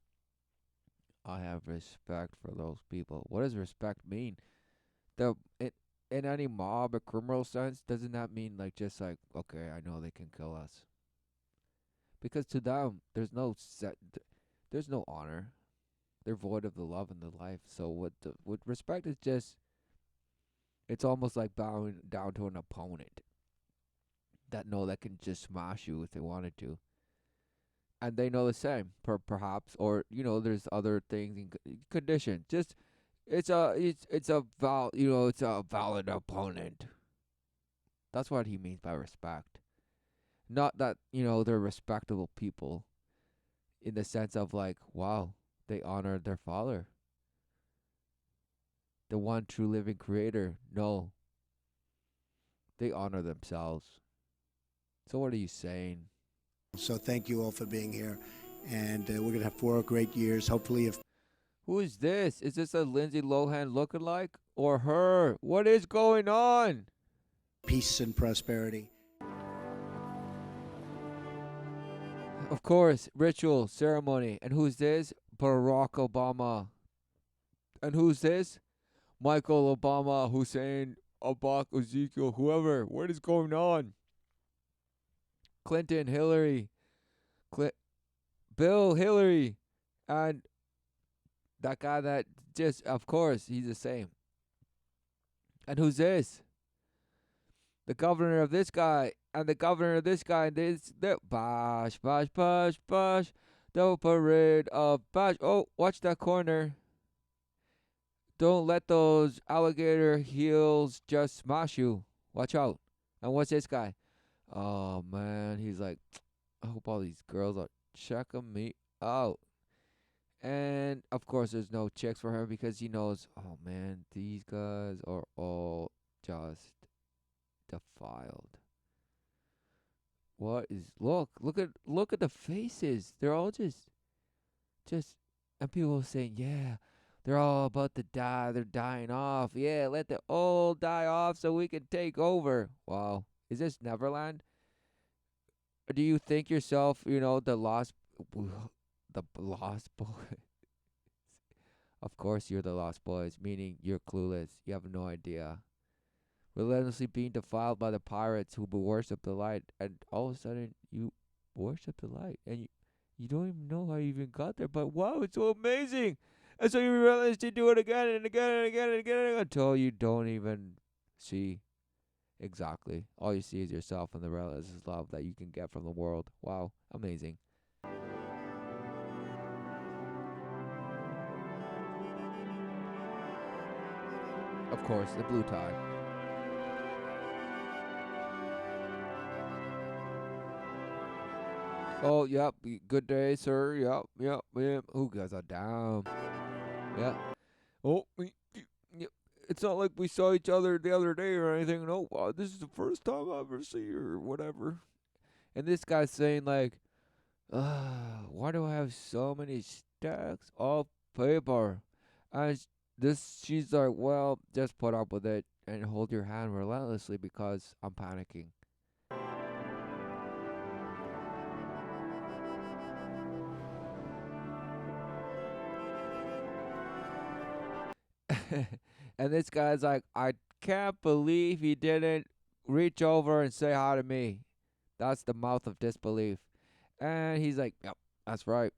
I have respect for those people. What does respect mean? The in any mob or criminal sense, doesn't that mean like just like, okay, I know they can kill us? Because to them, there's no honor. They're void of the love and the life. So what respect is just, it's almost like bowing down to an opponent that know that can just smash you if they wanted to, and they know the same, perhaps, or there's other things in condition. Just it's a it's a valid opponent. That's what he means by respect. Not that they're respectable people in the sense of like, wow, they honor their father, the one true living creator. No, they honor themselves. So what are you saying? So thank you all for being here. And we're going to have 4 great years. Hopefully, if Who is this? Is this a Lindsay Lohan lookalike or her? What is going on? peace and prosperity. Of course, ritual, ceremony. And who's this? Barack Obama. And who's this? Michael Obama, Hussein, Abak, Ezekiel, whoever. What is going on? Clinton, Hillary, Bill, Hillary, and that guy that just, of course, he's the same. And who's this? The governor of this guy, and the governor of this guy, and this, bash, bash, bash, bash, the parade of bash. Oh, watch that corner. Don't let those alligator heels just smash you. Watch out. And what's this guy? Oh, man, he's like, I hope all these girls are checking me out. And, of course, there's no chicks for him because he knows, oh, man, these guys are all just defiled. What is, look at the faces. They're all just, and people saying, yeah, they're all about to die. They're dying off. Yeah, let the old die off so we can take over. Wow. Is this Neverland? Or do you think yourself, the lost boys? Of course you're the lost boys, meaning you're clueless. You have no idea. Relentlessly being defiled by the pirates who worship the light, and all of a sudden you worship the light, and you don't even know how you even got there, but wow, it's so amazing. And so you relentlessly do it again and again and again and again until you don't even see exactly. All you see is yourself and the relentless love that you can get from the world. Wow, amazing. Of course, the blue tie. Oh, yep. Good day, sir. Yep, yep, yep. Who goes down? Yeah. Oh, it's not like we saw each other the other day or anything. No, this is the first time I ever see you or whatever. And this guy's saying like, why do I have so many stacks of paper? And she's like, well, just put up with it and hold your hand relentlessly because I'm panicking. And this guy's like, I can't believe he didn't reach over and say hi to me. That's the mouth of disbelief. And he's like, yep, that's right.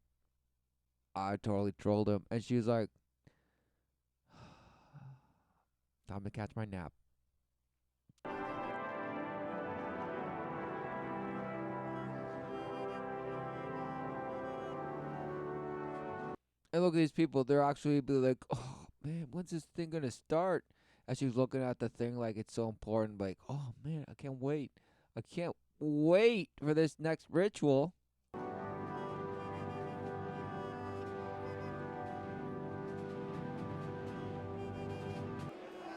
I totally trolled him. And she's like, time to catch my nap. And look at these people. They're actually be like, oh, man, when's this thing going to start? And she's looking at the thing like it's so important. Like, oh, man, I can't wait. I can't wait for this next ritual.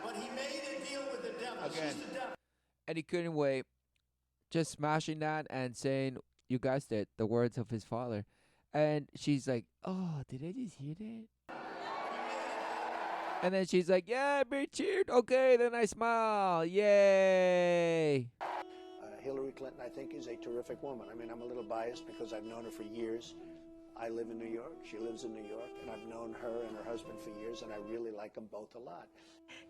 But he made a deal with the devil. Again. She's the devil. And he couldn't wait. Just smashing that and saying, you guessed it, the words of his father. And she's like, oh, did I just hear that? And then she's like, yeah, be cheered. Okay, then I smile. Yay. Hillary Clinton, I think, is a terrific woman. I mean, I'm a little biased because I've known her for years. I live in New York. She lives in New York. And I've known her and her husband for years, and I really like them both a lot.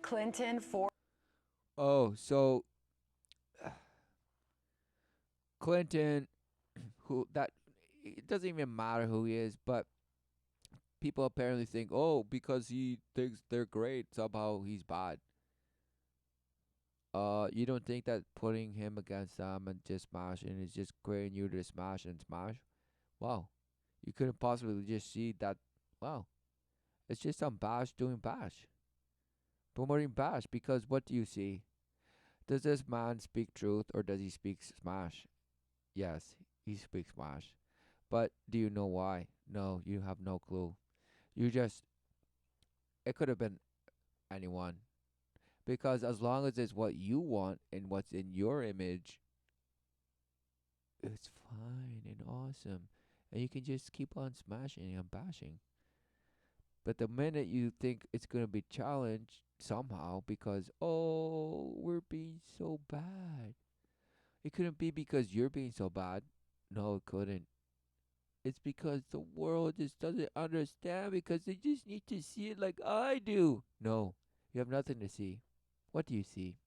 Clinton for... Oh, so Clinton, who that, it doesn't even matter who he is, but people apparently think, oh, because he thinks they're great, somehow he's bad. You don't think that putting him against them and just smashing is just creating you to smash and smash? Wow. You couldn't possibly just see that. Wow. It's just some bash doing bash. Promoting bash, because what do you see? Does this man speak truth or does he speak smash? Yes, he speaks smash. But do you know why? No, you have no clue. You just, it could have been anyone. Because as long as it's what you want and what's in your image, it's fine and awesome. And you can just keep on smashing and bashing. But the minute you think it's going to be challenged somehow because, oh, we're being so bad. It couldn't be because you're being so bad. No, it couldn't. It's because the world just doesn't understand because they just need to see it like I do. No, you have nothing to see. What do you see?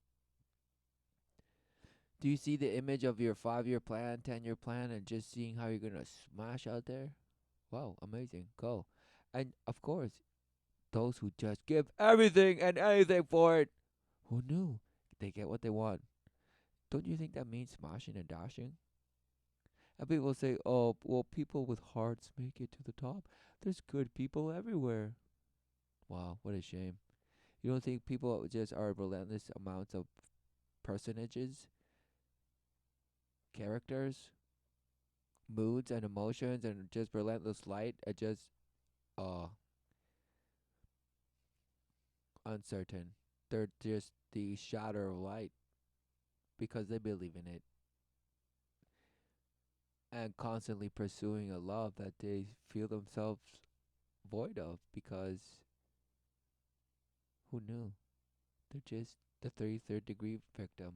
Do you see the image of your 5-year plan, 10-year plan, and just seeing how you're going to smash out there? Wow, amazing. Go. And of course, those who just give everything and anything for it, who knew? They get what they want. Don't you think that means smashing and dashing? And people say, oh, well, people with hearts make it to the top. There's good people everywhere. Wow, what a shame. You don't think people just are relentless amounts of personages, characters, moods, and emotions, and just relentless light are just uncertain. They're just the shadow of light because they believe in it and constantly pursuing a love that they feel themselves void of because who knew? They're just the 33rd degree victim.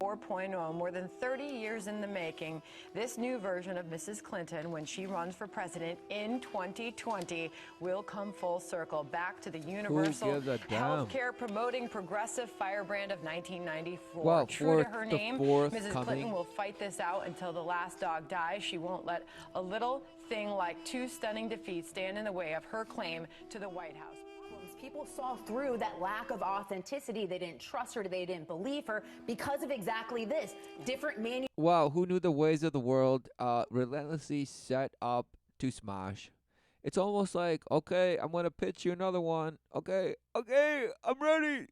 4.0, more than 30 years in the making. This new version of Mrs. Clinton, when she runs for president in 2020, will come full circle back to the universal gives a damn? healthcare promoting progressive firebrand of 1994. Well, True to for her the name, fourth Mrs. coming. Clinton will fight this out until the last dog dies. She won't let a little thing like 2 stunning defeats stand in the way of her claim to the White House. People saw through that lack of authenticity. They didn't trust her. They didn't believe her because of exactly this. Different Wow, who knew the ways of the world relentlessly set up to smash? It's almost like, okay, I'm going to pitch you another one. Okay, I'm ready.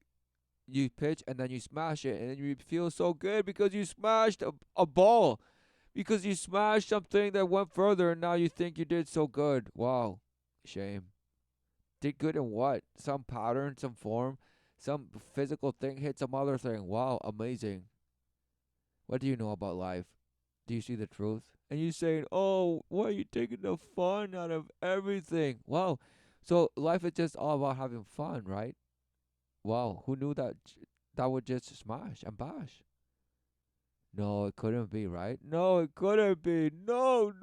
You pitch and then you smash it and you feel so good because you smashed a ball. Because you smashed something that went further and now you think you did so good. Wow, shame. Did good in what? Some pattern, some form, some physical thing hit some other thing. Wow, amazing. What do you know about life? Do you see the truth? And you saying, oh, why are you taking the fun out of everything? Wow. So life is just all about having fun, right? Wow, who knew that that would just smash and bash? No, it couldn't be, right? No, it couldn't be. No.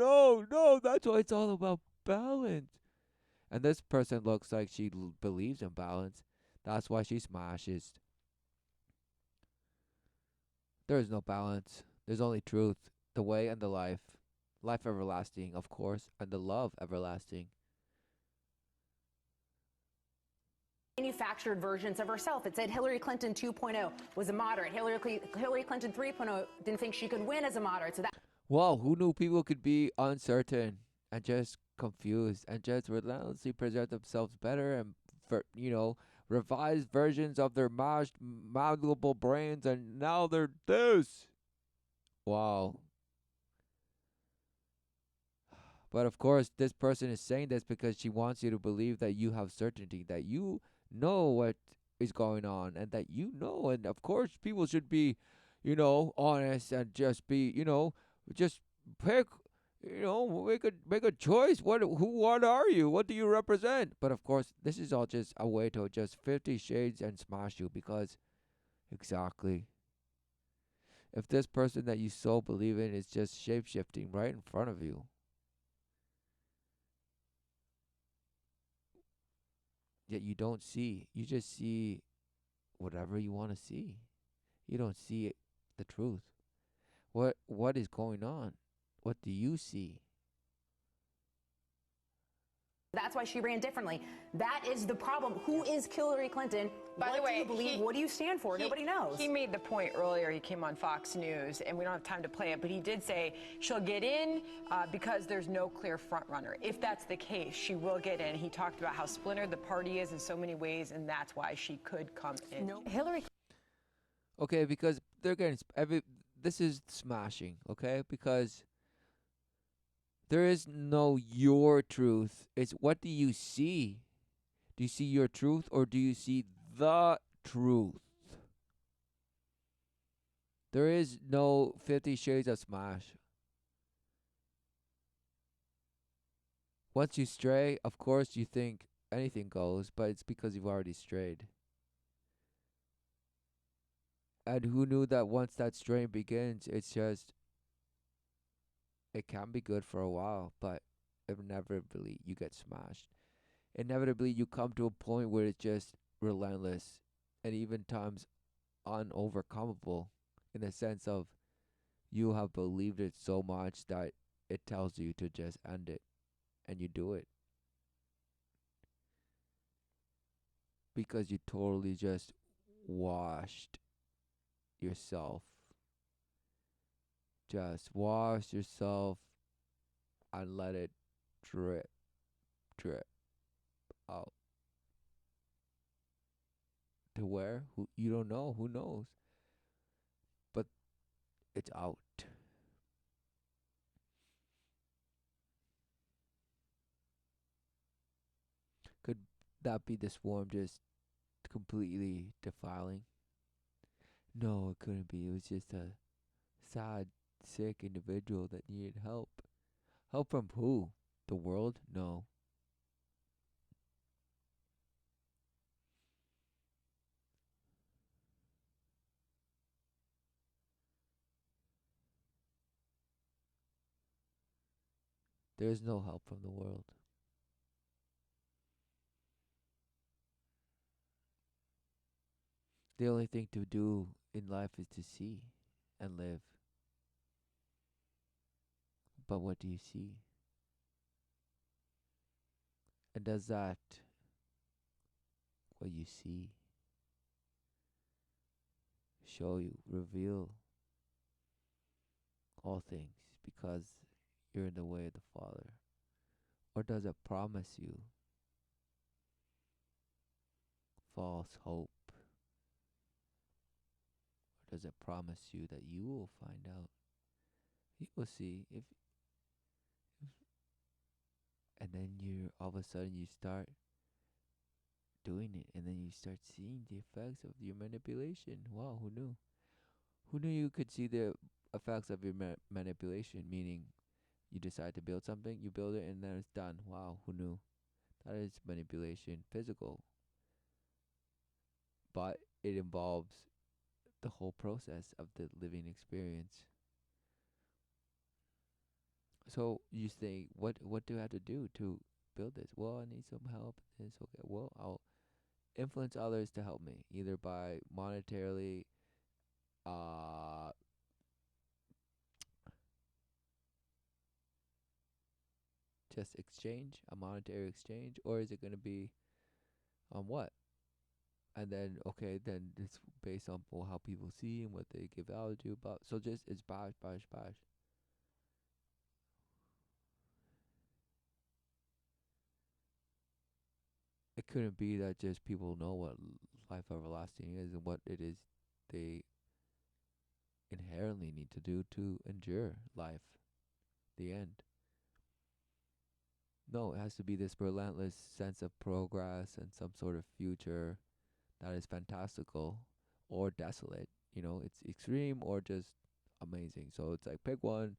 That's why it's all about balance. And this person looks like she believes in balance. That's why she smashes. There is no balance. There's only truth, the way and the life. Life everlasting, of course, and the love everlasting. manufactured versions of herself. It said Hillary Clinton 2.0 was a moderate. Hillary Clinton 3.0 didn't think she could win as a moderate. So that. Wow, who knew people could be uncertain and just confused and just relentlessly present themselves better and, revised versions of their mashed, malleable brains, and now they're this. Wow. But of course, this person is saying this because she wants you to believe that you have certainty, that you know what is going on, and that you know. And of course, people should be, honest and just be, just pick, make a choice. What are you? What do you represent? But of course, this is all just a way to just 50 shades and smash you because, exactly. If this person that you so believe in is just shape shifting right in front of you, yet you don't see. You just see whatever you want to see. You don't see the truth. What is going on? What do you see? That's why she ran differently. That is the problem. Who is Hillary Clinton? By what the way, do you believe? What do you stand for? Nobody knows. He made the point earlier. He came on Fox News, and we don't have time to play it, but he did say she'll get in because there's no clear front runner. If that's the case, she will get in. He talked about how splintered the party is in so many ways, and that's why she could come in. No. Hillary. Okay, because they're getting this is smashing. Okay, because there is no your truth. It's what do you see? Do you see your truth or do you see the truth? There is no 50 Shades of Smash. Once you stray, of course you think anything goes, but it's because you've already strayed. And who knew that once that straying begins, it can be good for a while, but inevitably you get smashed. Inevitably you come to a point where it's just relentless and even times unovercomable, in the sense of you have believed it so much that it tells you to just end it, and you do it because you totally just washed yourself. Just wash yourself and let it drip, drip out. To where? Who you don't know. Who knows? But it's out. Could that be the swarm just completely defiling? No, it couldn't be. It was just a sad, sick individual that needed help. Help from who? The world? No. There is no help from the world. The only thing to do in life is to see and live. But what do you see? And does that, what you see, show you, reveal all things because you're in the way of the Father? Or does it promise you false hope? Or does it promise you that you will find out? You will see if and then you all of a sudden you start doing it, and then you start seeing the effects of your manipulation. Wow, who knew? Who knew you could see the effects of your manipulation? Meaning, you decide to build something, you build it, and then it's done. Wow, who knew? That is manipulation, physical. But it involves the whole process of the living experience. So you think, what do I have to do to build this? Well, I need some help. It's okay. Well, I'll influence others to help me, either by monetarily, uh, just exchange, a monetary exchange, or is it going to be on what? And then, okay, then it's based on how people see and what they give value to. But so just it's bash, bash, bash. it couldn't be that just people know what life everlasting is and what it is they inherently need to do to endure life, the end. No, it has to be this relentless sense of progress and some sort of future that is fantastical or desolate. You know, it's extreme or just amazing. So it's like pick one,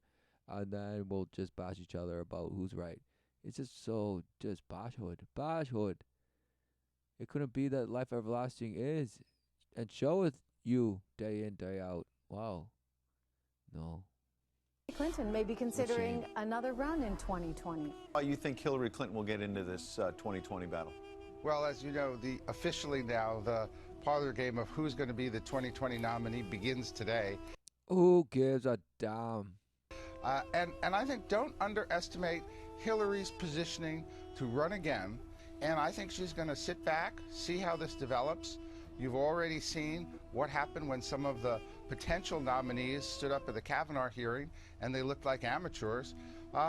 and then we'll just bash each other about who's right. It's just so just bashhood. It couldn't be that life everlasting is, and showeth you day in day out. Wow, no. Clinton may be considering another run in 2020. Why you think Hillary Clinton will get into this 2020 battle? Well, as you know, officially now the parlor game of who's going to be the 2020 nominee begins today. Who gives a damn? And I think don't underestimate Hillary's positioning to run again. And I think she's going to sit back, see how this develops. You've already seen what happened when some of the potential nominees stood up at the Kavanaugh hearing and they looked like amateurs.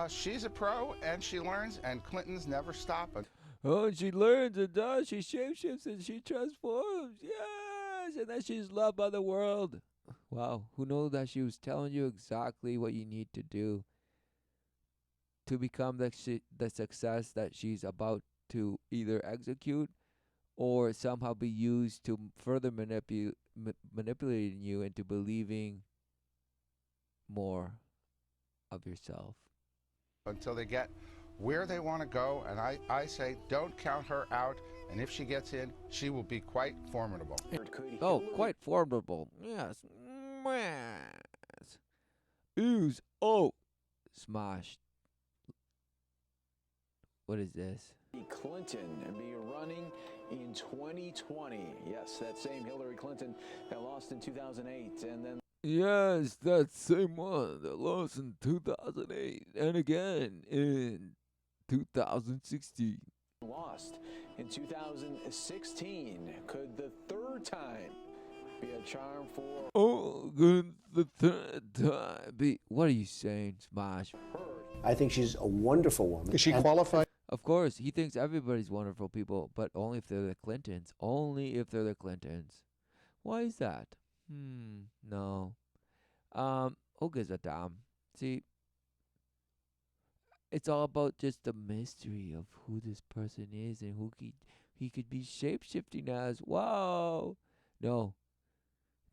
She's a pro and she learns, and Clinton's never stop. Oh, she learns and does. She shapeshifts and she transforms. Yes, and then she's loved by the world. Wow, who knows that she was telling you exactly what you need to do to become the success that she's about to either execute or somehow be used to further manipulating you into believing more of yourself. Until they get where they want to go, and I say don't count her out, and if she gets in, she will be quite formidable. Oh, quite formidable. Yes. Yes. Ooze. Oh. Smashed. What is this? Clinton be running in 2020. Yes, that same Hillary Clinton that lost in 2008, and then yes, that same one that lost in 2008 and again in 2016. Lost in 2016. Could the third time be a charm for? Oh, good, the third time be. What are you saying, Smash? I think she's a wonderful woman. Is she qualified? Of course, he thinks everybody's wonderful people, but only if they're the Clintons. Only if they're the Clintons. Why is that? No. Who gives a damn? See, it's all about just the mystery of who this person is and who he could be shape-shifting as. Wow. No.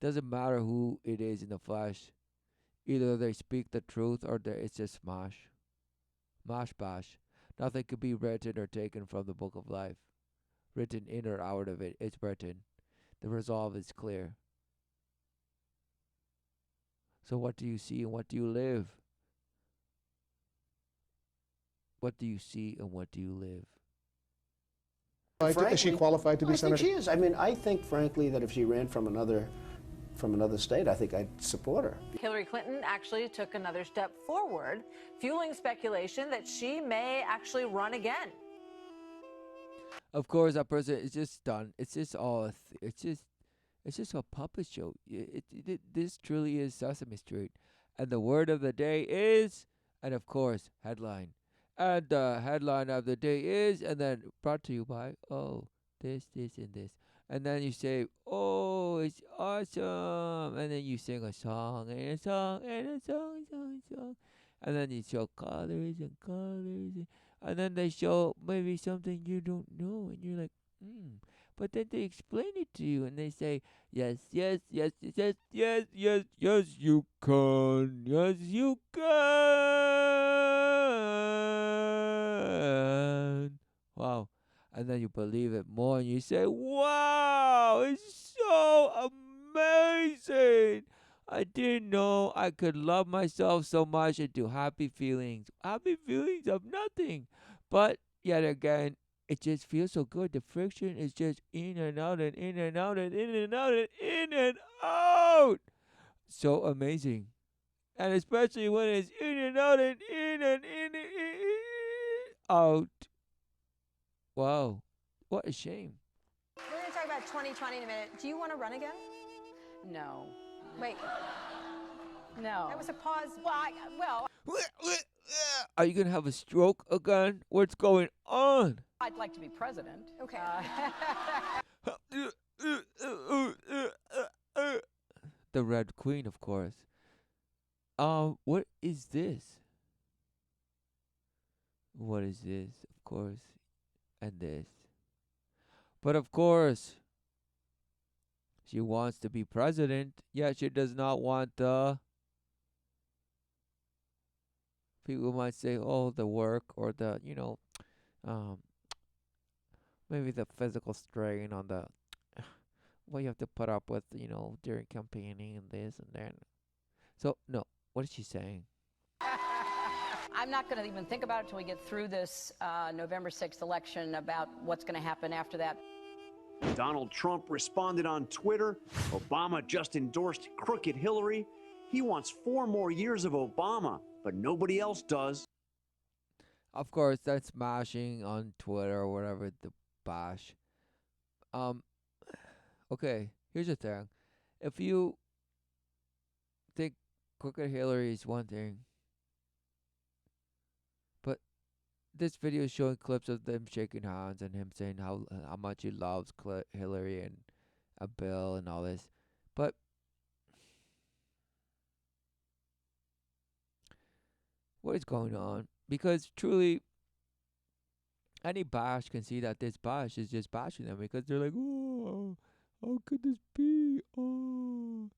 Doesn't matter who it is in the flesh. Either they speak the truth or it's just smash. Mash bash. Nothing could be written or taken from the book of life. Written in or out of it, it's written. The resolve is clear. So what do you see and what do you live? What do you see and what do you live? Is she qualified to be senator? I think she is. I mean, I think, frankly, that if she ran from another state, I think I'd support her. Hillary Clinton actually took another step forward, fueling speculation that she may actually run again. Of course, that person is just done. It's just all. It's just a puppet show. This truly is Sesame Street, and the word of the day is, and of course, headline, and the headline of the day is, and then brought to you by this, and this. And then you say, oh, it's awesome. And then you sing a song, and a song, and a song, song. And then you show colors and colors. And then they show maybe something you don't know. And you're like, But then they explain it to you, and they say, yes, yes, yes, yes, yes, yes, yes, you can. Yes, you can. Wow. And then you believe it more and you say, wow, it's so amazing. I didn't know I could love myself so much and do happy feelings of nothing. But yet again, it just feels so good. The friction is just in and out and in and out and in and out and in and out. So amazing. And especially when it's in and out and in and out. Wow, what a shame. We're going to talk about 2020 in a minute. Do you want to run again? No. Wait. No. That was a pause. Well, Are you going to have a stroke again? What's going on? I'd like to be president. Okay. The Red Queen, of course. What is this? What is this? Of course. And this. But of course, she wants to be president, yet she does not want the. People might say, oh, the work or the, maybe the physical strain on the what you have to put up with, during campaigning and this and that. So, no, what is she saying? I'm not going to even think about it until we get through this November 6th election about what's going to happen after that. Donald Trump responded on Twitter. Obama just endorsed crooked Hillary. He wants 4 more years of Obama, but nobody else does. Of course, that's smashing on Twitter or whatever, the bash. Okay, here's the thing. If you think crooked Hillary is one thing, but this video is showing clips of them shaking hands and him saying how much he loves Hillary and Bill and all this. But what is going on? Because truly, any bash can see that this bash is just bashing them because they're like, oh, how could this be? Oh.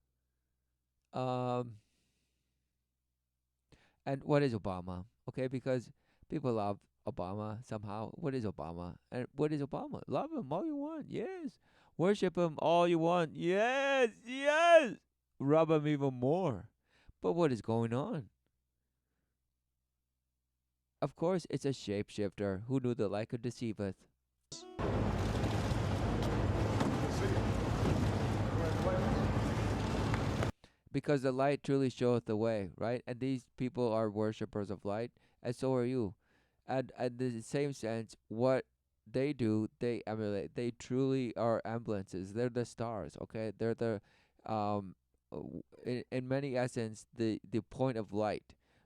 And what is Obama? Okay, because people love Obama somehow. What is Obama? And what is Obama? Love him all you want. Yes. Worship him all you want. Yes. Yes. Rub him even more. But what is going on? Of course, it's a shapeshifter. Who knew the like of deceiveth? Because the light truly showeth the way, right? And these people are worshippers of light, and so are you. And in the same sense, what they do, they emulate. They truly are ambulances. They're the stars, okay? They're the, in many essence, the point of light.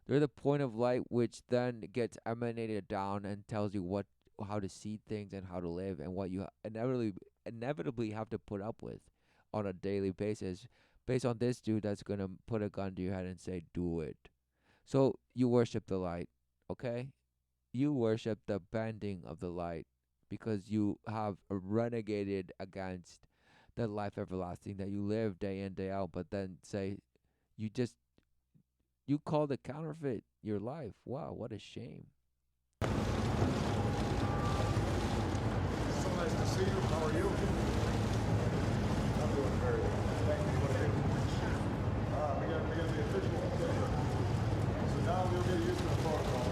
They're the point of light which then gets emanated down and tells you how to see things and how to live and what you inevitably have to put up with on a daily basis based on this dude that's going to put a gun to your head and say, do it. So you worship the light, okay? You worship the bending of the light because you have renegated against the life everlasting that you live day in, day out, but then say, you call the counterfeit your life. Wow, what a shame. So nice to see you. How are you? I'm doing very well. Thank you for the we got the official picture. So now we'll get used to the protocol.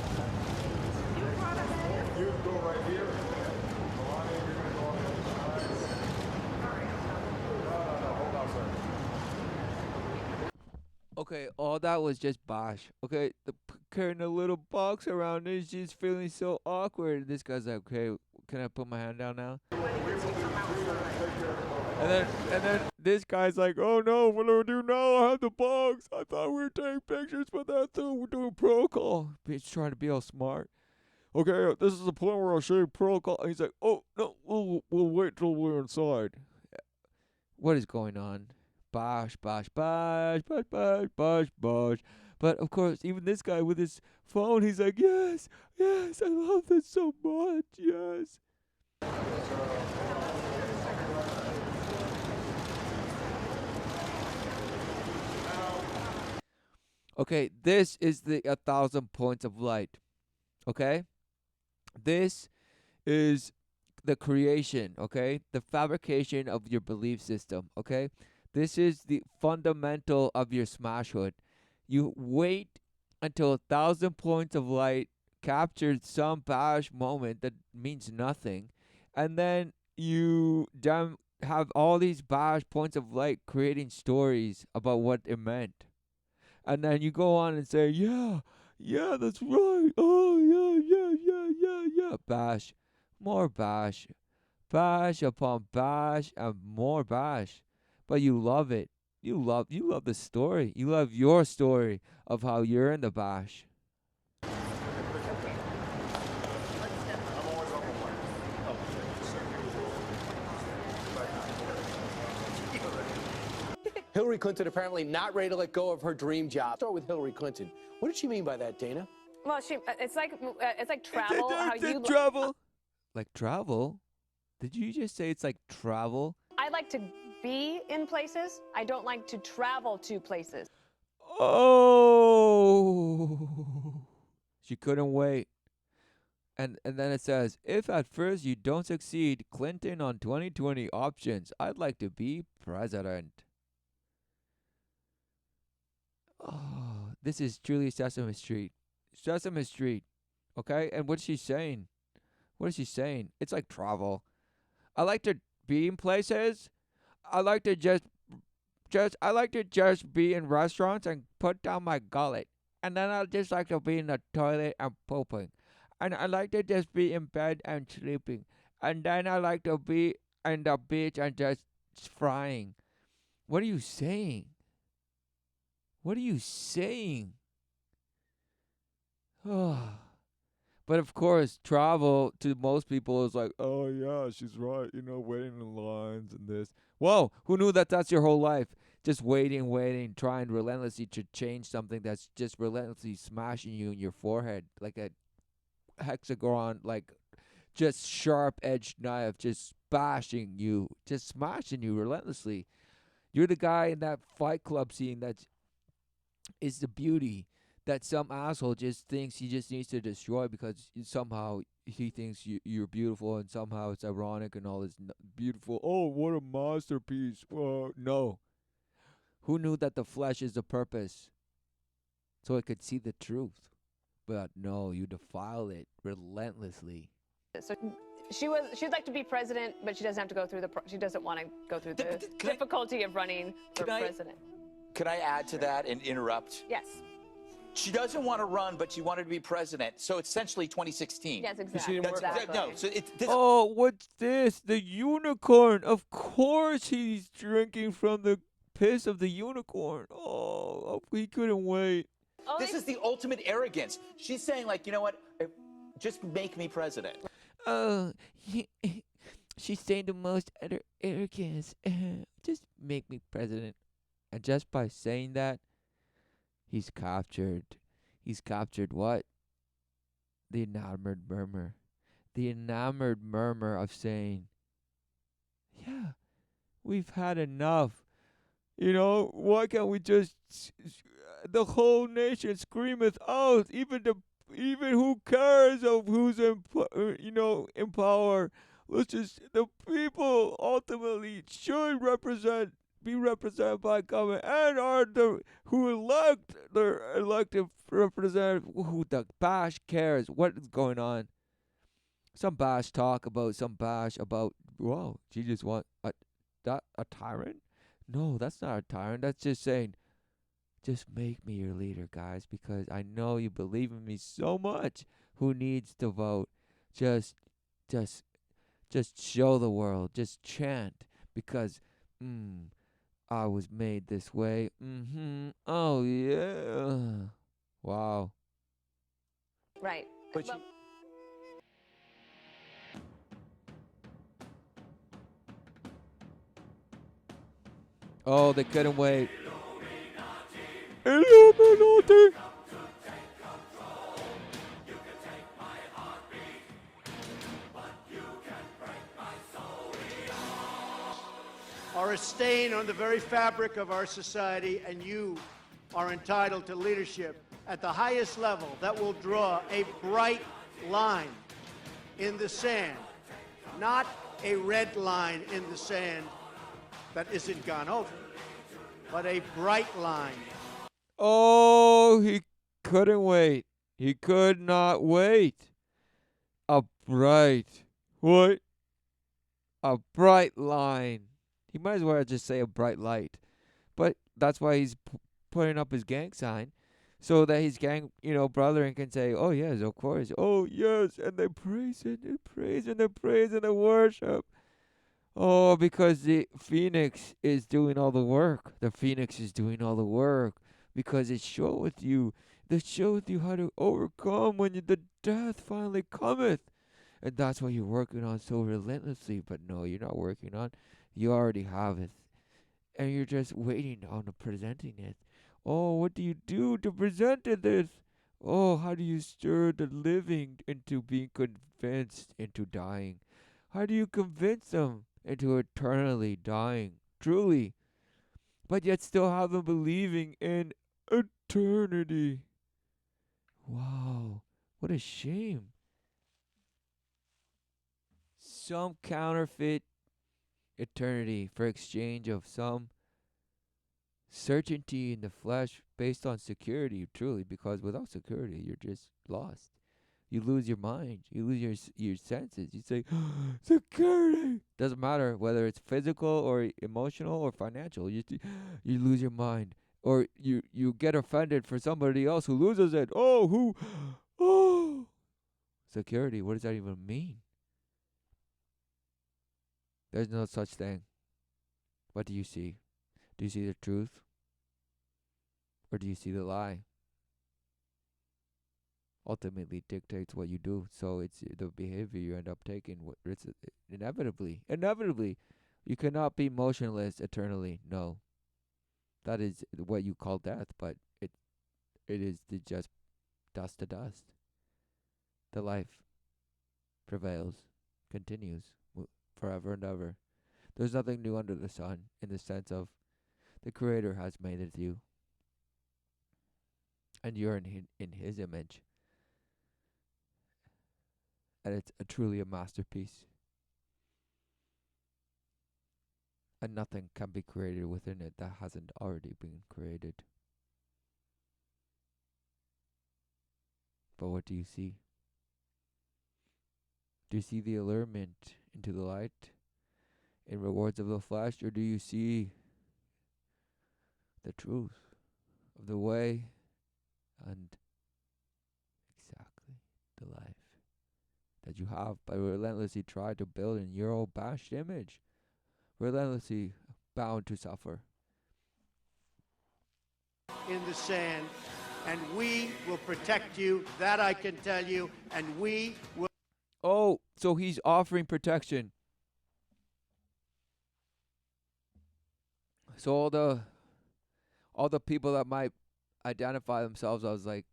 You go right here. Melania, you're going to go on the other side. No, hold on, sir. Okay, all that was just bosh. Okay, carrying a little box around and she's feeling so awkward. This guy's like, okay, can I put my hand down now? And then this guy's like, oh no, what do I do now? I have the box. I thought we were taking pictures, but that's we're doing protocol. He's trying to be all smart. Okay, this is the point where I'll show you protocol. And he's like, oh no, we'll wait till we're inside. What is going on? Bosh, bosh, bosh, bosh, bosh, bosh, bosh. But of course, even this guy with his phone, he's like, yes, I love this so much, yes. Okay, this is the 1,000 points of light. Okay? This is the creation, okay? The fabrication of your belief system, okay? This is the fundamental of your smashhood. You wait until 1,000 points of light captured some bash moment that means nothing, and then you have all these bash points of light creating stories about what it meant. And then you go on and say, yeah, that's right. Oh, yeah. Bash. More bash. Bash upon bash and more bash. But you love it. You love the story. You love your story of how you're in the bash. Hillary Clinton apparently not ready to let go of her dream job. Start with Hillary Clinton. What did she mean by that, Dana? Well, it's like travel. How you travel? Like travel? Did you just say it's like travel? I like to be in places. I don't like to travel to places. Oh, she couldn't wait. And then it says, if at first you don't succeed, Clinton on 2020 options, I'd like to be president. Oh, this is truly Sesame Street. Sesame Street. Okay? And what's she saying? What is she saying? It's like travel. I like to be in places. I like to just be in restaurants and put down my gullet. And then I just like to be in the toilet and pooping. And I like to just be in bed and sleeping. And then I like to be in the beach and just frying. What are you saying? What are you saying? But of course, travel to most people is like, oh yeah, she's right. You know, waiting in lines and this. Whoa, who knew that that's your whole life? Just waiting, trying relentlessly to change something that's just relentlessly smashing you in your forehead like a hexagon, like just sharp-edged knife, just smashing you relentlessly. You're the guy in that Fight Club scene that is the beauty that some asshole just thinks he just needs to destroy because somehow he thinks you're beautiful and somehow it's ironic and all this beautiful. Oh, what a masterpiece. No. Who knew that the flesh is the purpose? So it could see the truth. But no, you defile it relentlessly. So she'd like to be president, but she doesn't have to go through she doesn't want to go through the difficulty of running for president. Could I add to that and interrupt? Yes. She doesn't want to run, but she wanted to be president. So essentially 2016. Yes, exactly. No, so oh, what's this? The unicorn. Of course he's drinking from the piss of the unicorn. Oh, he couldn't wait. This is the ultimate arrogance. She's saying, like, you know what? Just make me president. She's saying the most arrogance. Just make me president. And just by saying that, he's captured. He's captured what? The enamored murmur. The enamored murmur of saying, yeah, we've had enough. You know, why can't we just... The whole nation screameth out. Even who cares of who's in power. Let's just the people ultimately should be represented by government and are the who elect their elected representative. Who the bash cares? What is going on? Some bash talk about some bash about. Whoa, she just want a tyrant? No, that's not a tyrant. That's just saying. Just make me your leader, guys, because I know you believe in me so much. Who needs to vote? Just show the world. Just chant, because I was made this way. Oh yeah. Wow. Right. But oh, they couldn't wait. Illuminati. Are a stain on the very fabric of our society, and you are entitled to leadership at the highest level that will draw a bright line in the sand, not a red line in the sand that isn't gone over, but a bright line. Oh, he couldn't wait. He could not wait. A bright line. He might as well just say a bright light. But that's why he's putting up his gang sign, so that his gang, brethren can say, oh, yes, of course. Oh, yes. And they praise it. They praise and they praise and they worship. Oh, because the phoenix is doing all the work. The phoenix is doing all the work. Because it showeth you how to overcome when the death finally cometh. And that's what you're working on so relentlessly. But no, you're not working on. You already have it. and you're just waiting on the presenting it. Oh, what do you do to present this? Oh, how do you stir the living into being convinced into dying? How do you convince them into eternally dying? Truly. But yet still have them believing in eternity. Wow. What a shame. Some counterfeit eternity for exchange of some certainty in the flesh based on security, truly, because without security, you're just lost. You lose your mind. You lose your senses. You say, security. Doesn't matter whether it's physical or emotional or financial. You lose your mind. Or you get offended for somebody else who loses it. Oh, who? Oh. Security, what does that even mean? There's no such thing. What do you see? Do you see the truth? Or do you see the lie? Ultimately dictates what you do. So it's the behavior you end up taking. It's inevitably. You cannot be motionless eternally. No. That is what you call death, but it is just dust to dust. The life prevails, continues forever and ever. There's nothing new under the sun in the sense of the Creator has made it you. And you're in His image. And it's truly a masterpiece. And nothing can be created within it that hasn't already been created. But what do you see? Do you see the allurement into the light in rewards of the flesh, or do you see the truth of the way and exactly the life that you have by relentlessly try to build in your own bashed image, relentlessly bound to suffer? In the sand, and we will protect you, that I can tell you, and we will. Oh, so he's offering protection. So all the people that might identify themselves as like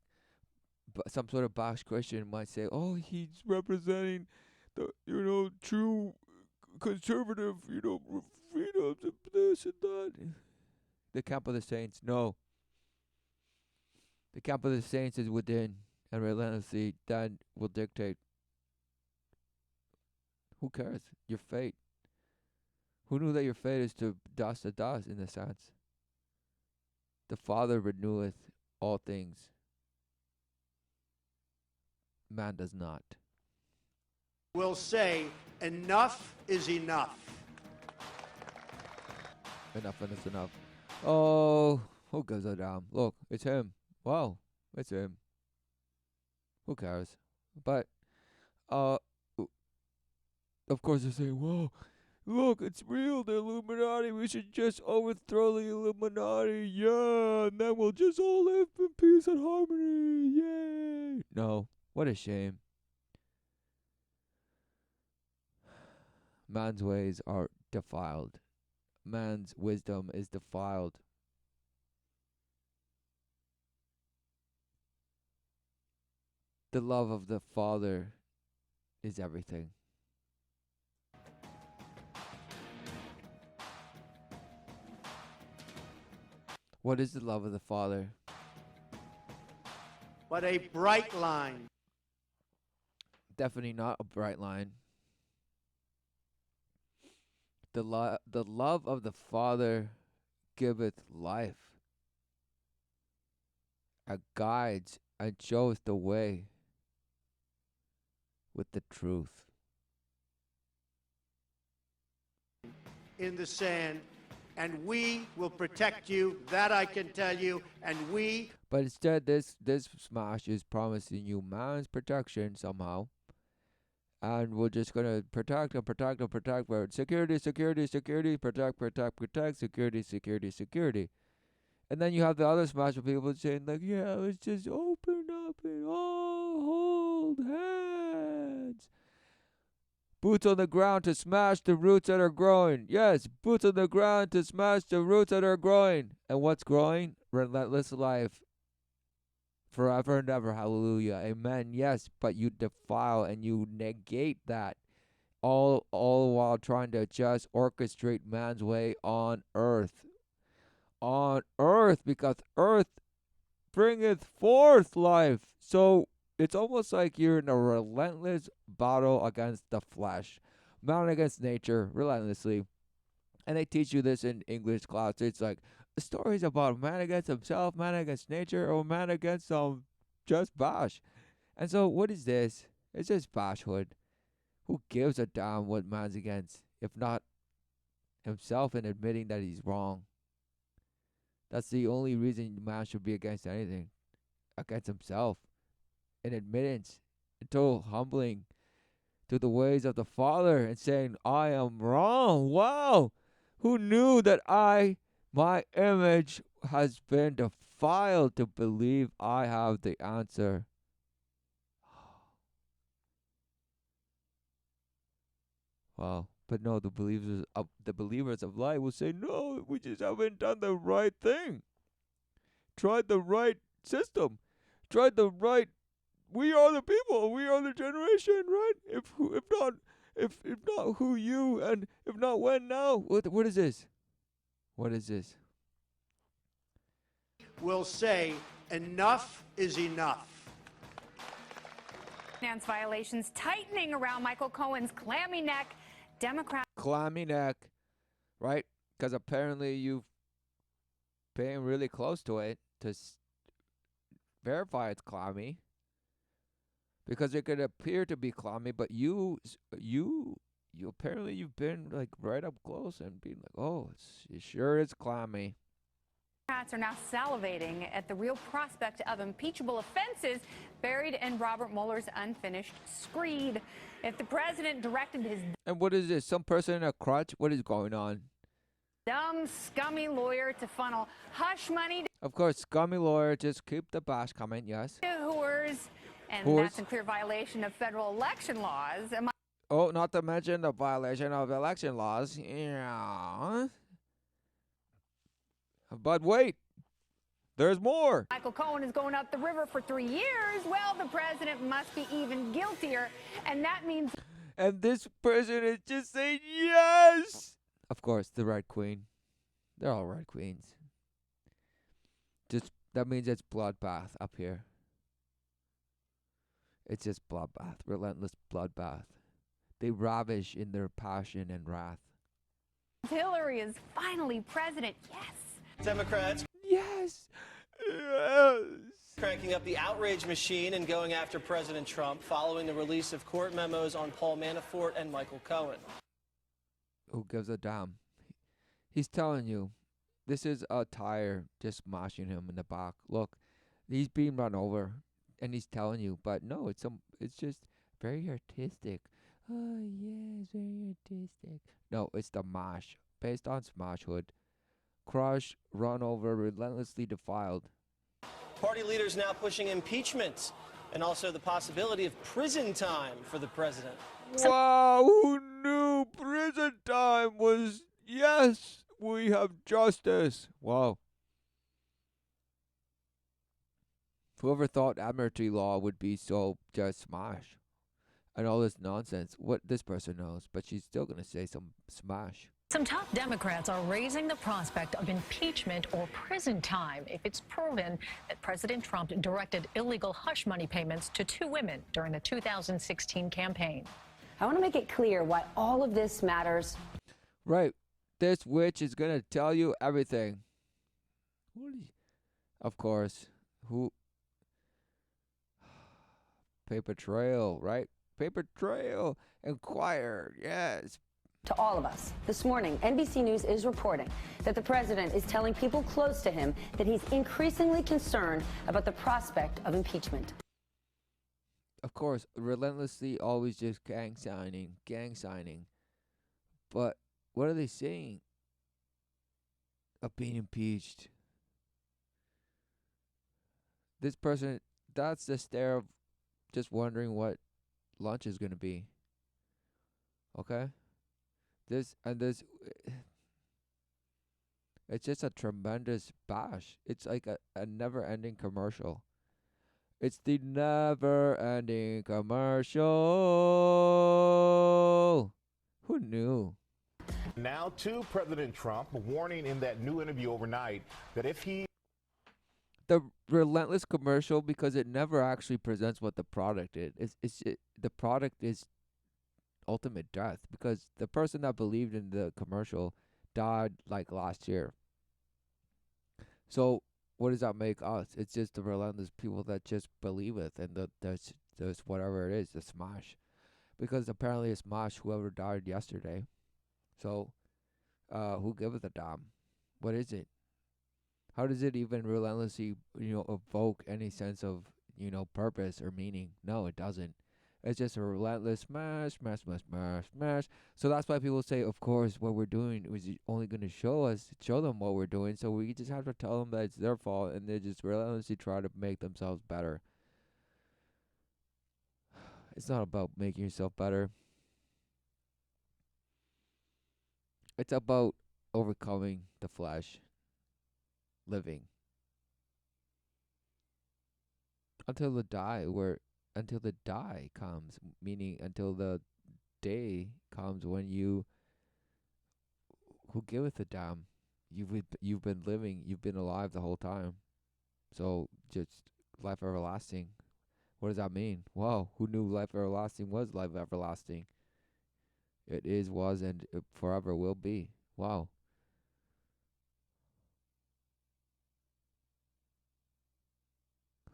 some sort of Bash Christian might say, "Oh, he's representing the true conservative freedoms and this and that." The camp of the saints, no. The camp of the saints is within, and relentlessly then will dictate. Who cares? Your fate. Who knew that your fate is to dust in a sense? The Father reneweth all things. Man does not. Will say, enough is enough. Enough is enough. Oh, who gives a damn? Look, it's him. Wow, it's him. Who cares? But, of course they're saying, "Whoa, look, it's real, the Illuminati. We should just overthrow the Illuminati. Yeah, and then we'll just all live in peace and harmony. Yay!" No, what a shame. Man's ways are defiled. Man's wisdom is defiled. The love of the Father is everything. What is the love of the Father? But a bright line. Definitely not a bright line. The love of the Father giveth life, and guides and shows the way with the truth. In the sand, and we will protect you, that I can tell you, and we. But instead, this smash is promising you man's protection somehow. And we're just gonna protect and protect and protect. Where security, protect, security. And then you have the other smash of people saying like, "Yeah, let's just open up and all hold hands." Boots on the ground to smash the roots that are growing. Yes, boots on the ground to smash the roots that are growing. And what's growing? Relentless life. Forever and ever. Hallelujah. Amen. Yes, but you defile and you negate that. All while trying to just orchestrate man's way on earth. On earth, because earth bringeth forth life. So it's almost like you're in a relentless battle against the flesh, man against nature, relentlessly. And they teach you this in English class. It's like stories about man against himself, man against nature, or man against just bash. And so what is this? It's just bashhood. Who gives a damn what man's against, if not himself and admitting that he's wrong? That's the only reason man should be against anything, against himself. In admittance, in total humbling to the ways of the Father and saying, I am wrong. Wow. Who knew that my image has been defiled to believe I have the answer? Wow. But no, the believers of light will say, no, we just haven't done the right thing. Tried the right system. Tried the right. We are the people. We are the generation, right? If not who you, and if not when now. What is this? What is this? Will say enough is enough. Finance violations tightening around Michael Cohen's clammy neck. Democrats. Clammy neck, right? Because apparently you've been really close to it to verify it's clammy. Because it could appear to be clammy, but you apparently you've been like right up close and being like, oh, it sure is clammy. Democrats are now salivating at the real prospect of impeachable offenses buried in Robert Mueller's unfinished screed. If the president directed his And what is this? Some person in a crutch? What is going on? dumb, scummy lawyer to funnel hush money Of course, scummy lawyer, just keep the bash coming, yes. to whores, and Whores? that's in clear violation of federal election laws. Oh, not to mention the violation of election laws. Yeah. But wait, there's more. Michael Cohen is going up the river for 3 years. Well, the president must be even guiltier, and that means. And this person is just saying yes. Of course, the right queen. They're all right queens. Just that means it's bloodbath up here. It's just bloodbath, relentless bloodbath. They ravish in their passion and wrath. Hillary is finally president. Yes. Democrats. Yes. Yes. Cranking up the outrage machine and going after President Trump following the release of court memos on Paul Manafort and Michael Cohen. Who gives a damn? He's telling you, this is a tire just smashing him in the back. Look, he's being run over, and he's telling you, but no, it's just very artistic. Oh yeah, it's very artistic. No, it's the mash, based on Smashhood. Crush, run over, relentlessly defiled. Party leaders now pushing impeachment and also the possibility of prison time for the president. Wow, who knew prison time was, yes, we have justice. Wow. Whoever thought admiralty law would be so just smash and all this nonsense. What this person knows, but she's still going to say some smash. Some top Democrats are raising the prospect of impeachment or prison time if it's proven that President Trump directed illegal hush money payments to 2 women during the 2016 campaign. I want to make it clear why all of this matters. Right. This witch is going to tell you everything. Of course. Who? Paper trail, right? Paper trail. Inquire. Yes. To all of us. This morning, NBC News is reporting that the president is telling people close to him that he's increasingly concerned about the prospect of impeachment. Of course, relentlessly always just gang signing. But what are they saying? Of being impeached. This person, that's the stare of just wondering what lunch is going to be. Okay? This it's just a tremendous bash. It's like a never ending commercial. It's the never ending commercial. Who knew? Now to President Trump, warning in that new interview overnight that if he The relentless commercial, because it never actually presents what the product is. The product is ultimate death, because the person that believed in the commercial died like last year. So what does that make us? It's just the relentless people that just believe it, and there's whatever it is, the smash. Because apparently it's smash whoever died yesterday. So who giveth a damn? What is it? How does it even relentlessly, evoke any sense of, purpose or meaning? No, it doesn't. It's just a relentless smash, smash, smash, smash, smash. So that's why people say, of course, what we're doing is only going to show them what we're doing. So we just have to tell them that it's their fault, and they just relentlessly try to make themselves better. It's not about making yourself better. It's about overcoming the flesh, living until the die comes, meaning until the day comes when who giveth a damn? You've been living, you've been alive the whole time. So just life everlasting. What does that mean? Wow, who knew life everlasting was life everlasting? It is, was, and it forever will be. Wow.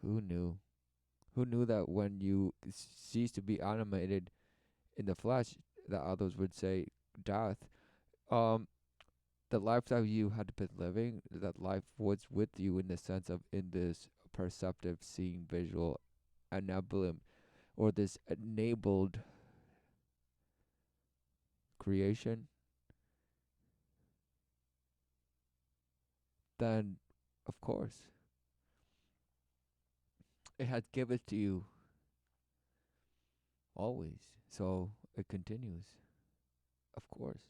Who knew? Who knew that when you cease to be animated in the flesh, that others would say death? The life that you had been living, that life was with you in the sense of in this perceptive, seeing, visual, enabling, or this enabled creation, then of course it had given to you always. So it continues. Of course.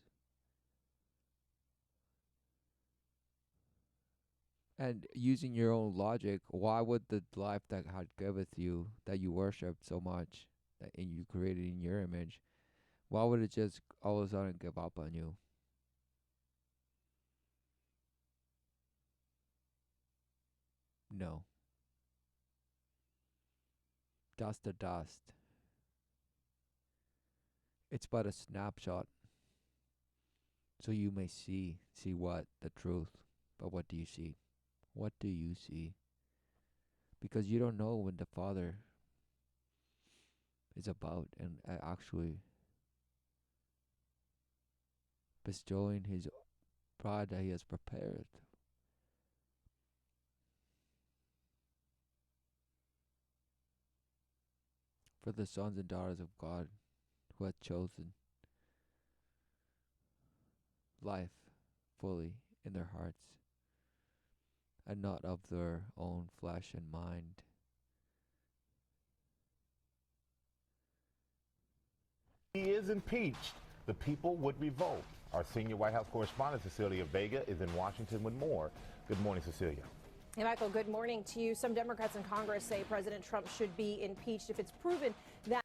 And using your own logic, why would the life that had giveth you, that you worshipped so much, and you created in your image, why would it just all of a sudden give up on you? No. Dust to dust. It's but a snapshot. So you may see what? The truth. But what do you see? What do you see? Because you don't know when the Father is about and actually bestowing his bride that he has prepared. For the sons and daughters of God who had chosen life fully in their hearts, and not of their own flesh and mind. he is impeached, the people would revolt. Our senior White House correspondent, Cecilia Vega, is in Washington with more. Good morning, Cecilia. Hey, Michael, good morning to you. Some Democrats in Congress say President Trump should be impeached if it's proven that.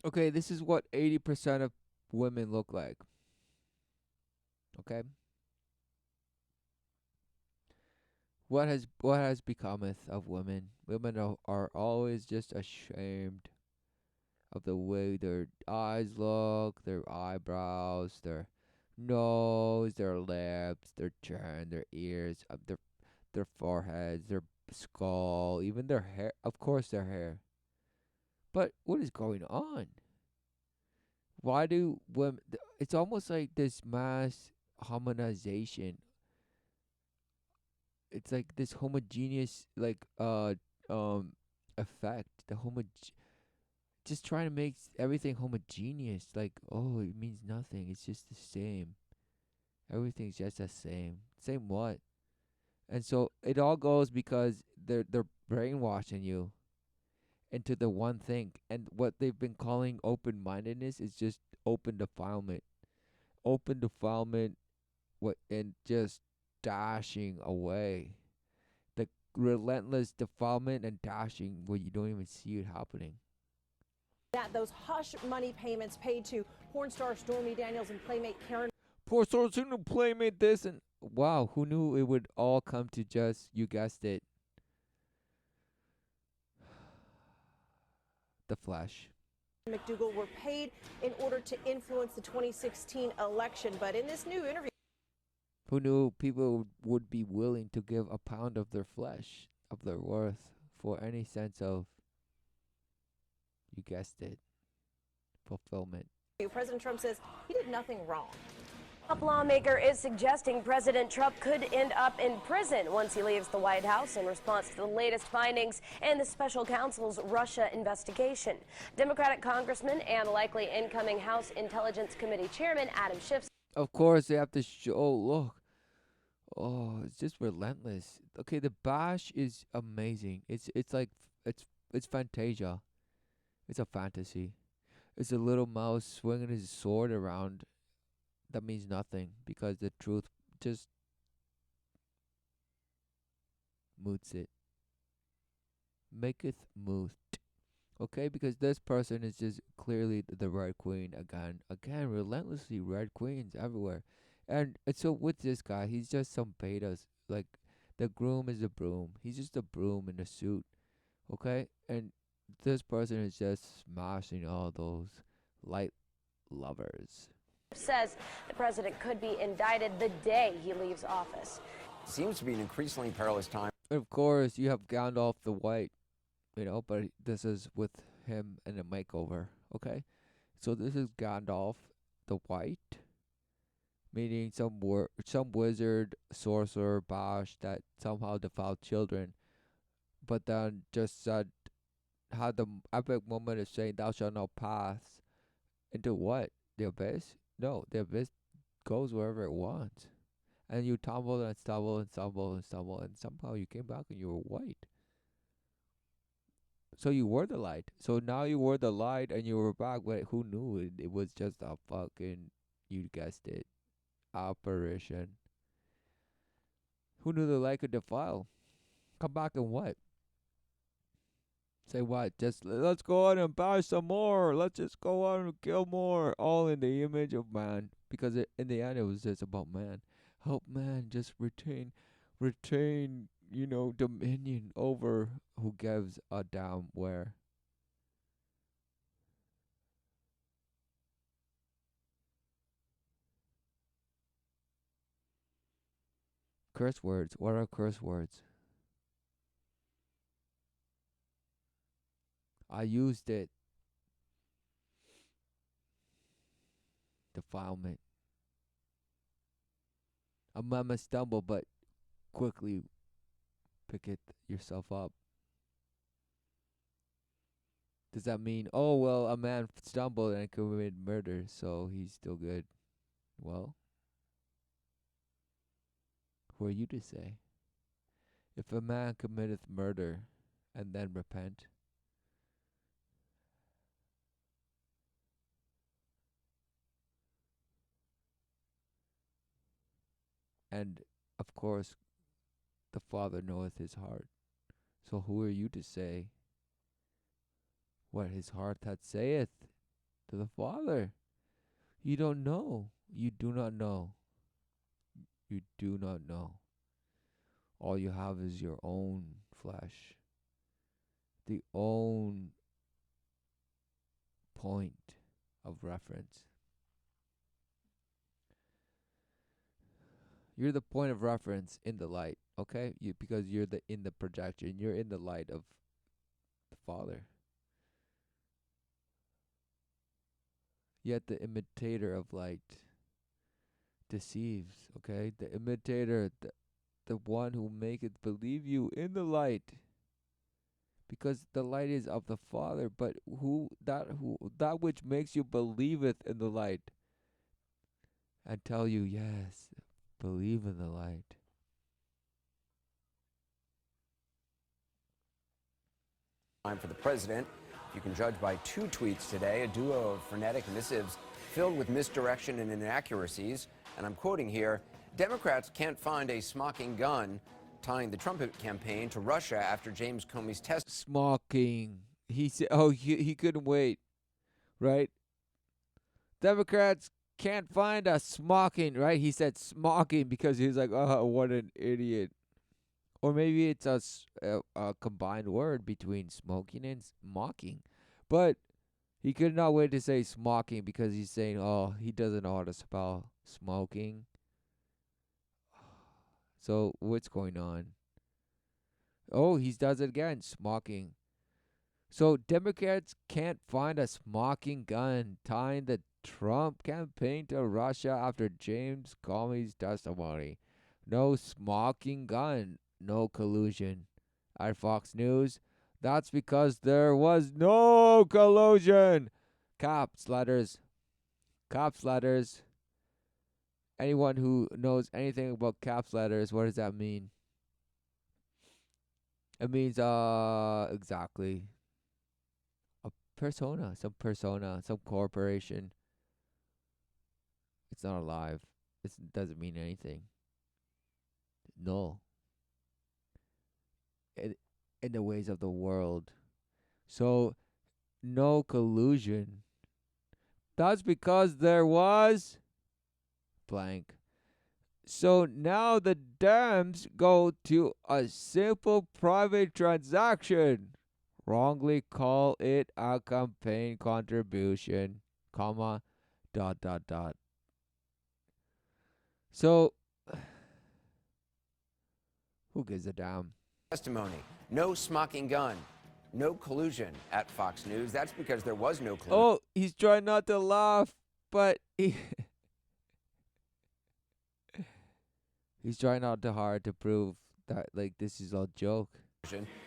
Okay, this is what 80% of women look like. Okay? What has becometh of women? Women are always just ashamed of the way their eyes look, their eyebrows, their nose, their lips, their chin, their ears, their foreheads, their skull, even their hair. Of course, their hair. But what is going on? Why do women? It's almost like this mass harmonization. It's like this homogeneous, effect. Just trying to make everything homogeneous. Like, oh, it means nothing. It's just the same. Everything's just the same. Same what? And so it all goes because they're brainwashing you, into the one thing. And what they've been calling open-mindedness is just open defilement. Open defilement, what, and just dashing away. The relentless defilement and dashing where you don't even see it happening. That those hush money payments paid to porn star Stormy Daniels and playmate Karen. Poor source who knew playmate this, and wow, who knew it would all come to just, you guessed it, the flesh. McDougal were paid in order to influence the 2016 election. But in this new interview, Who knew people would be willing to give a pound of their flesh, of their worth, for any sense of, you guessed it, fulfillment. President Trump says he did nothing wrong. A lawmaker is suggesting President Trump could end up in prison once he leaves the White House in response to the latest findings in the special counsel's Russia investigation. Democratic Congressman and likely incoming House Intelligence Committee Chairman Adam Schiff. Of course, they have to show, look. Oh, it's just relentless. Okay, the bash is amazing. It's like, it's Fantasia. It's a fantasy. It's a little mouse swinging his sword around. That means nothing, because the truth just moots it. Maketh moot. Okay, because this person is just clearly the Red Queen again. Again, relentlessly Red Queens everywhere. And so with this guy, he's just some betas. Like, the groom is a broom. He's just a broom in a suit. Okay? And this person is just smashing all those light lovers. Says the president could be indicted the day he leaves office. Seems to be an increasingly perilous time. Of course, you have Gandalf the White, but this is with him in a makeover, okay? So this is Gandalf the White, meaning some wizard, sorcerer, bash that somehow defiled children, but then just had the epic moment of saying, "Thou shalt not pass," into what? The abyss? No, the abyss goes wherever it wants. And you tumble and stumble and stumble and stumble, and somehow you came back and you were white. So you were the light. So now you were the light and you were back, but who knew it? It was just a fucking, you guessed it, apparition. Who knew the light could defile? Come back and what? Say what? Just let's go on and bash some more. Let's just go on and kill more. All in the image of man. Because in the end, it was just about man. Help man just retain, dominion over who gives a damn where. Curse words. What are curse words? I used it. Defilement. A mama stumble, but quickly pick it yourself up. Does that mean, oh, well, a man stumbled and committed murder, so he's still good? Well, who are you to say? If a man committeth murder and then repent, and of course, the Father knoweth his heart. So who are you to say what his heart hath saith to the Father? You don't know. You do not know. You do not know. All you have is your own flesh, the own point of reference. You're the point of reference in the light, okay? Because you're in the projection. You're in the light of the Father. Yet the imitator of light deceives, okay? The imitator, the one who maketh believe you in the light, because the light is of the Father. But that which makes you believeth in the light, and tell you, yes, believe in the light. Time for the president. You can judge by 2 tweets today, a duo of frenetic missives filled with misdirection and inaccuracies. And I'm quoting here, Democrats can't find a smocking gun, tying the Trump campaign to Russia after James Comey's test. Smocking. He said, oh, he couldn't wait, right? Democrats can't find a smocking, right? He said smocking because he was like, oh, what an idiot. Or maybe it's a combined word between smoking and mocking. But he could not wait to say smocking because he's saying, oh, he doesn't know how to spell smoking. So what's going on? Oh, he does it again, smocking. So Democrats can't find a smocking gun tying the Trump campaign to Russia after James Comey's testimony. No smocking gun, no collusion. At Fox News, that's because there was no collusion. Caps letters. Caps letters. Anyone who knows anything about caps letters, what does that mean? It means exactly a persona, some corporation. It's not alive. It doesn't mean anything. No. In the ways of the world. So no collusion. That's because there was blank. So now the Dems go to a simple private transaction. Wrongly call it a campaign contribution, comma, ... So, who gives a damn? Testimony. No smocking gun. No collusion at Fox News. That's because there was no collusion. Oh, he's trying not to laugh, but he's trying not too hard to prove that, like, this is a joke.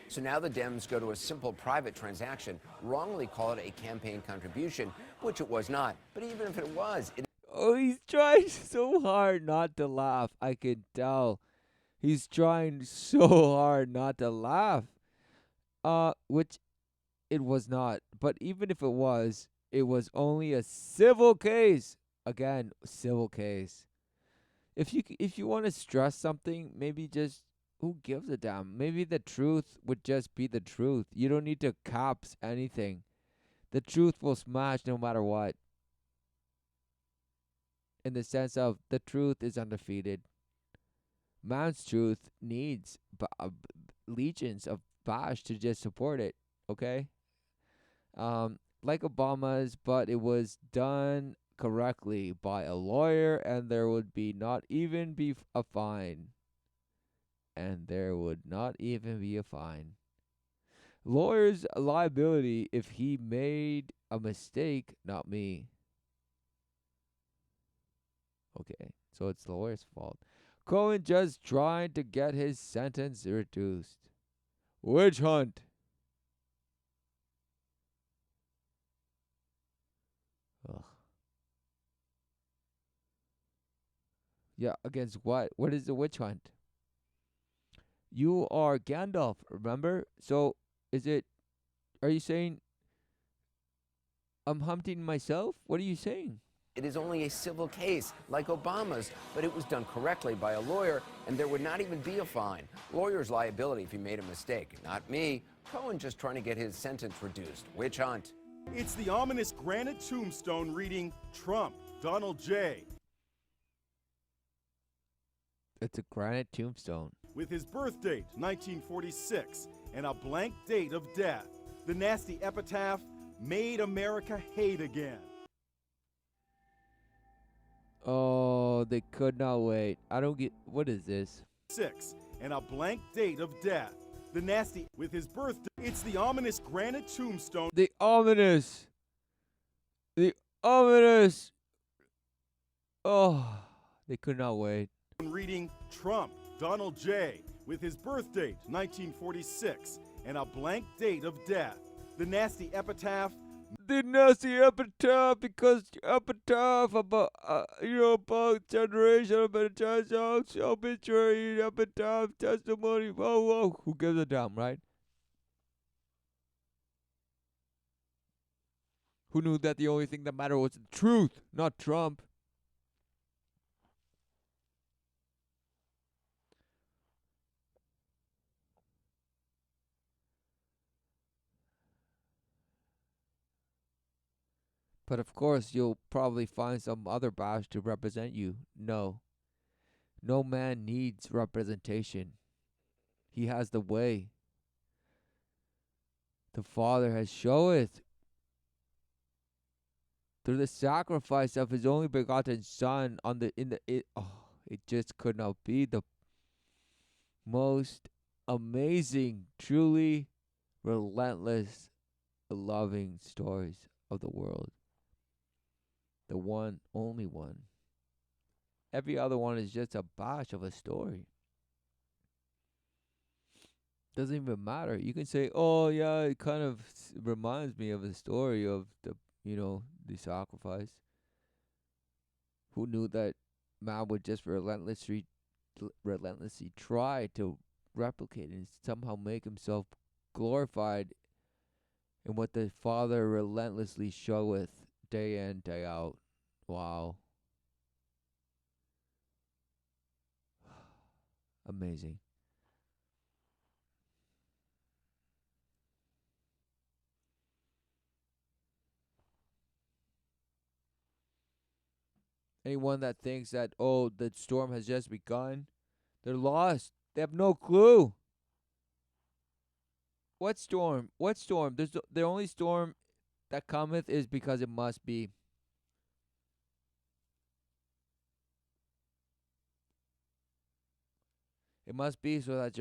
So now the Dems go to a simple private transaction, wrongly call it a campaign contribution, which it was not. But even if it was, oh, he's trying so hard not to laugh. I can tell. He's trying so hard not to laugh. Which it was not. But even if it was only a civil case. Again, civil case. If you want to stress something, maybe just, who gives a damn? Maybe the truth would just be the truth. You don't need to caps anything. The truth will smash no matter what. In the sense of the truth is undefeated. Man's truth needs legions of bash to just support it. Okay? Like Obama's, but it was done correctly by a lawyer, and there would be not even be a fine. And there would not even be a fine. Lawyer's liability if he made a mistake, not me. Okay, so it's the lawyer's fault. Cohen just trying to get his sentence reduced. Witch hunt. Ugh. Yeah, against what? What is the witch hunt? You are Gandalf, remember? So, are you saying I'm hunting myself? What are you saying? it is only a civil case, like Obama's, but it was done correctly by a lawyer, and there would not even be a fine. Lawyer's liability if he made a mistake, not me. Cohen just trying to get his sentence reduced. Witch hunt. It's the ominous granite tombstone reading Trump, Donald J. It's a granite tombstone. With his birth date, 1946, and a blank date of death. The nasty epitaph, Made America Hate Again. Oh, they could not wait. I don't get, what is this? 6, and a blank date of death. The nasty, with his birth date, it's the ominous granite tombstone. The ominous. Oh, they could not wait. Reading Trump, Donald J. With his birth date, 1946, and a blank date of death. The nasty epitaph. The nasty epitaph, because epitaph about, about generation, obituary, epitaph, testimony. Whoa, who gives a damn, right? Who knew that the only thing that mattered was the truth, not Trump? But of course, you'll probably find some other bash to represent you. No. No man needs representation. He has the way. The Father has showeth through the sacrifice of his only begotten Son on the in the it just could not be the most amazing, truly relentless, loving stories of the world. The one, only one. Every other one is just a bash of a story. Doesn't even matter. You can say, "Oh yeah, it kind of reminds me of the story of the sacrifice." Who knew that man would just relentlessly try to replicate and somehow make himself glorified in what the Father relentlessly showeth day in, day out. Wow. Amazing. Anyone that thinks that, oh, the storm has just begun, they're lost. They have no clue. What storm? What storm? The only storm that cometh is because it must be. It must be so that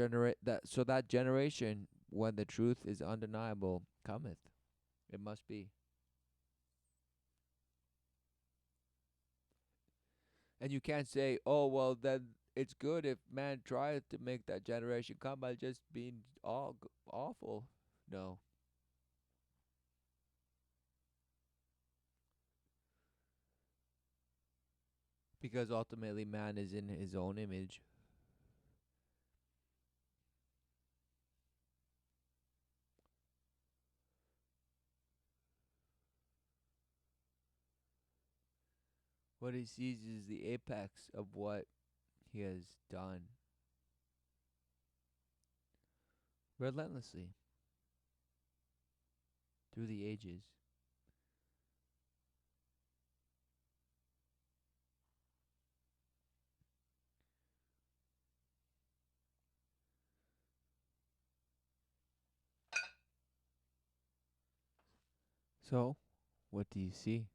generation, when the truth is undeniable, cometh. It must be. And you can't say, oh well, then it's good if man tries to make that generation come by just being awful. No. Because ultimately man is in his own image. What he sees is the apex of what he has done. Relentlessly. Through the ages. So, what do you see?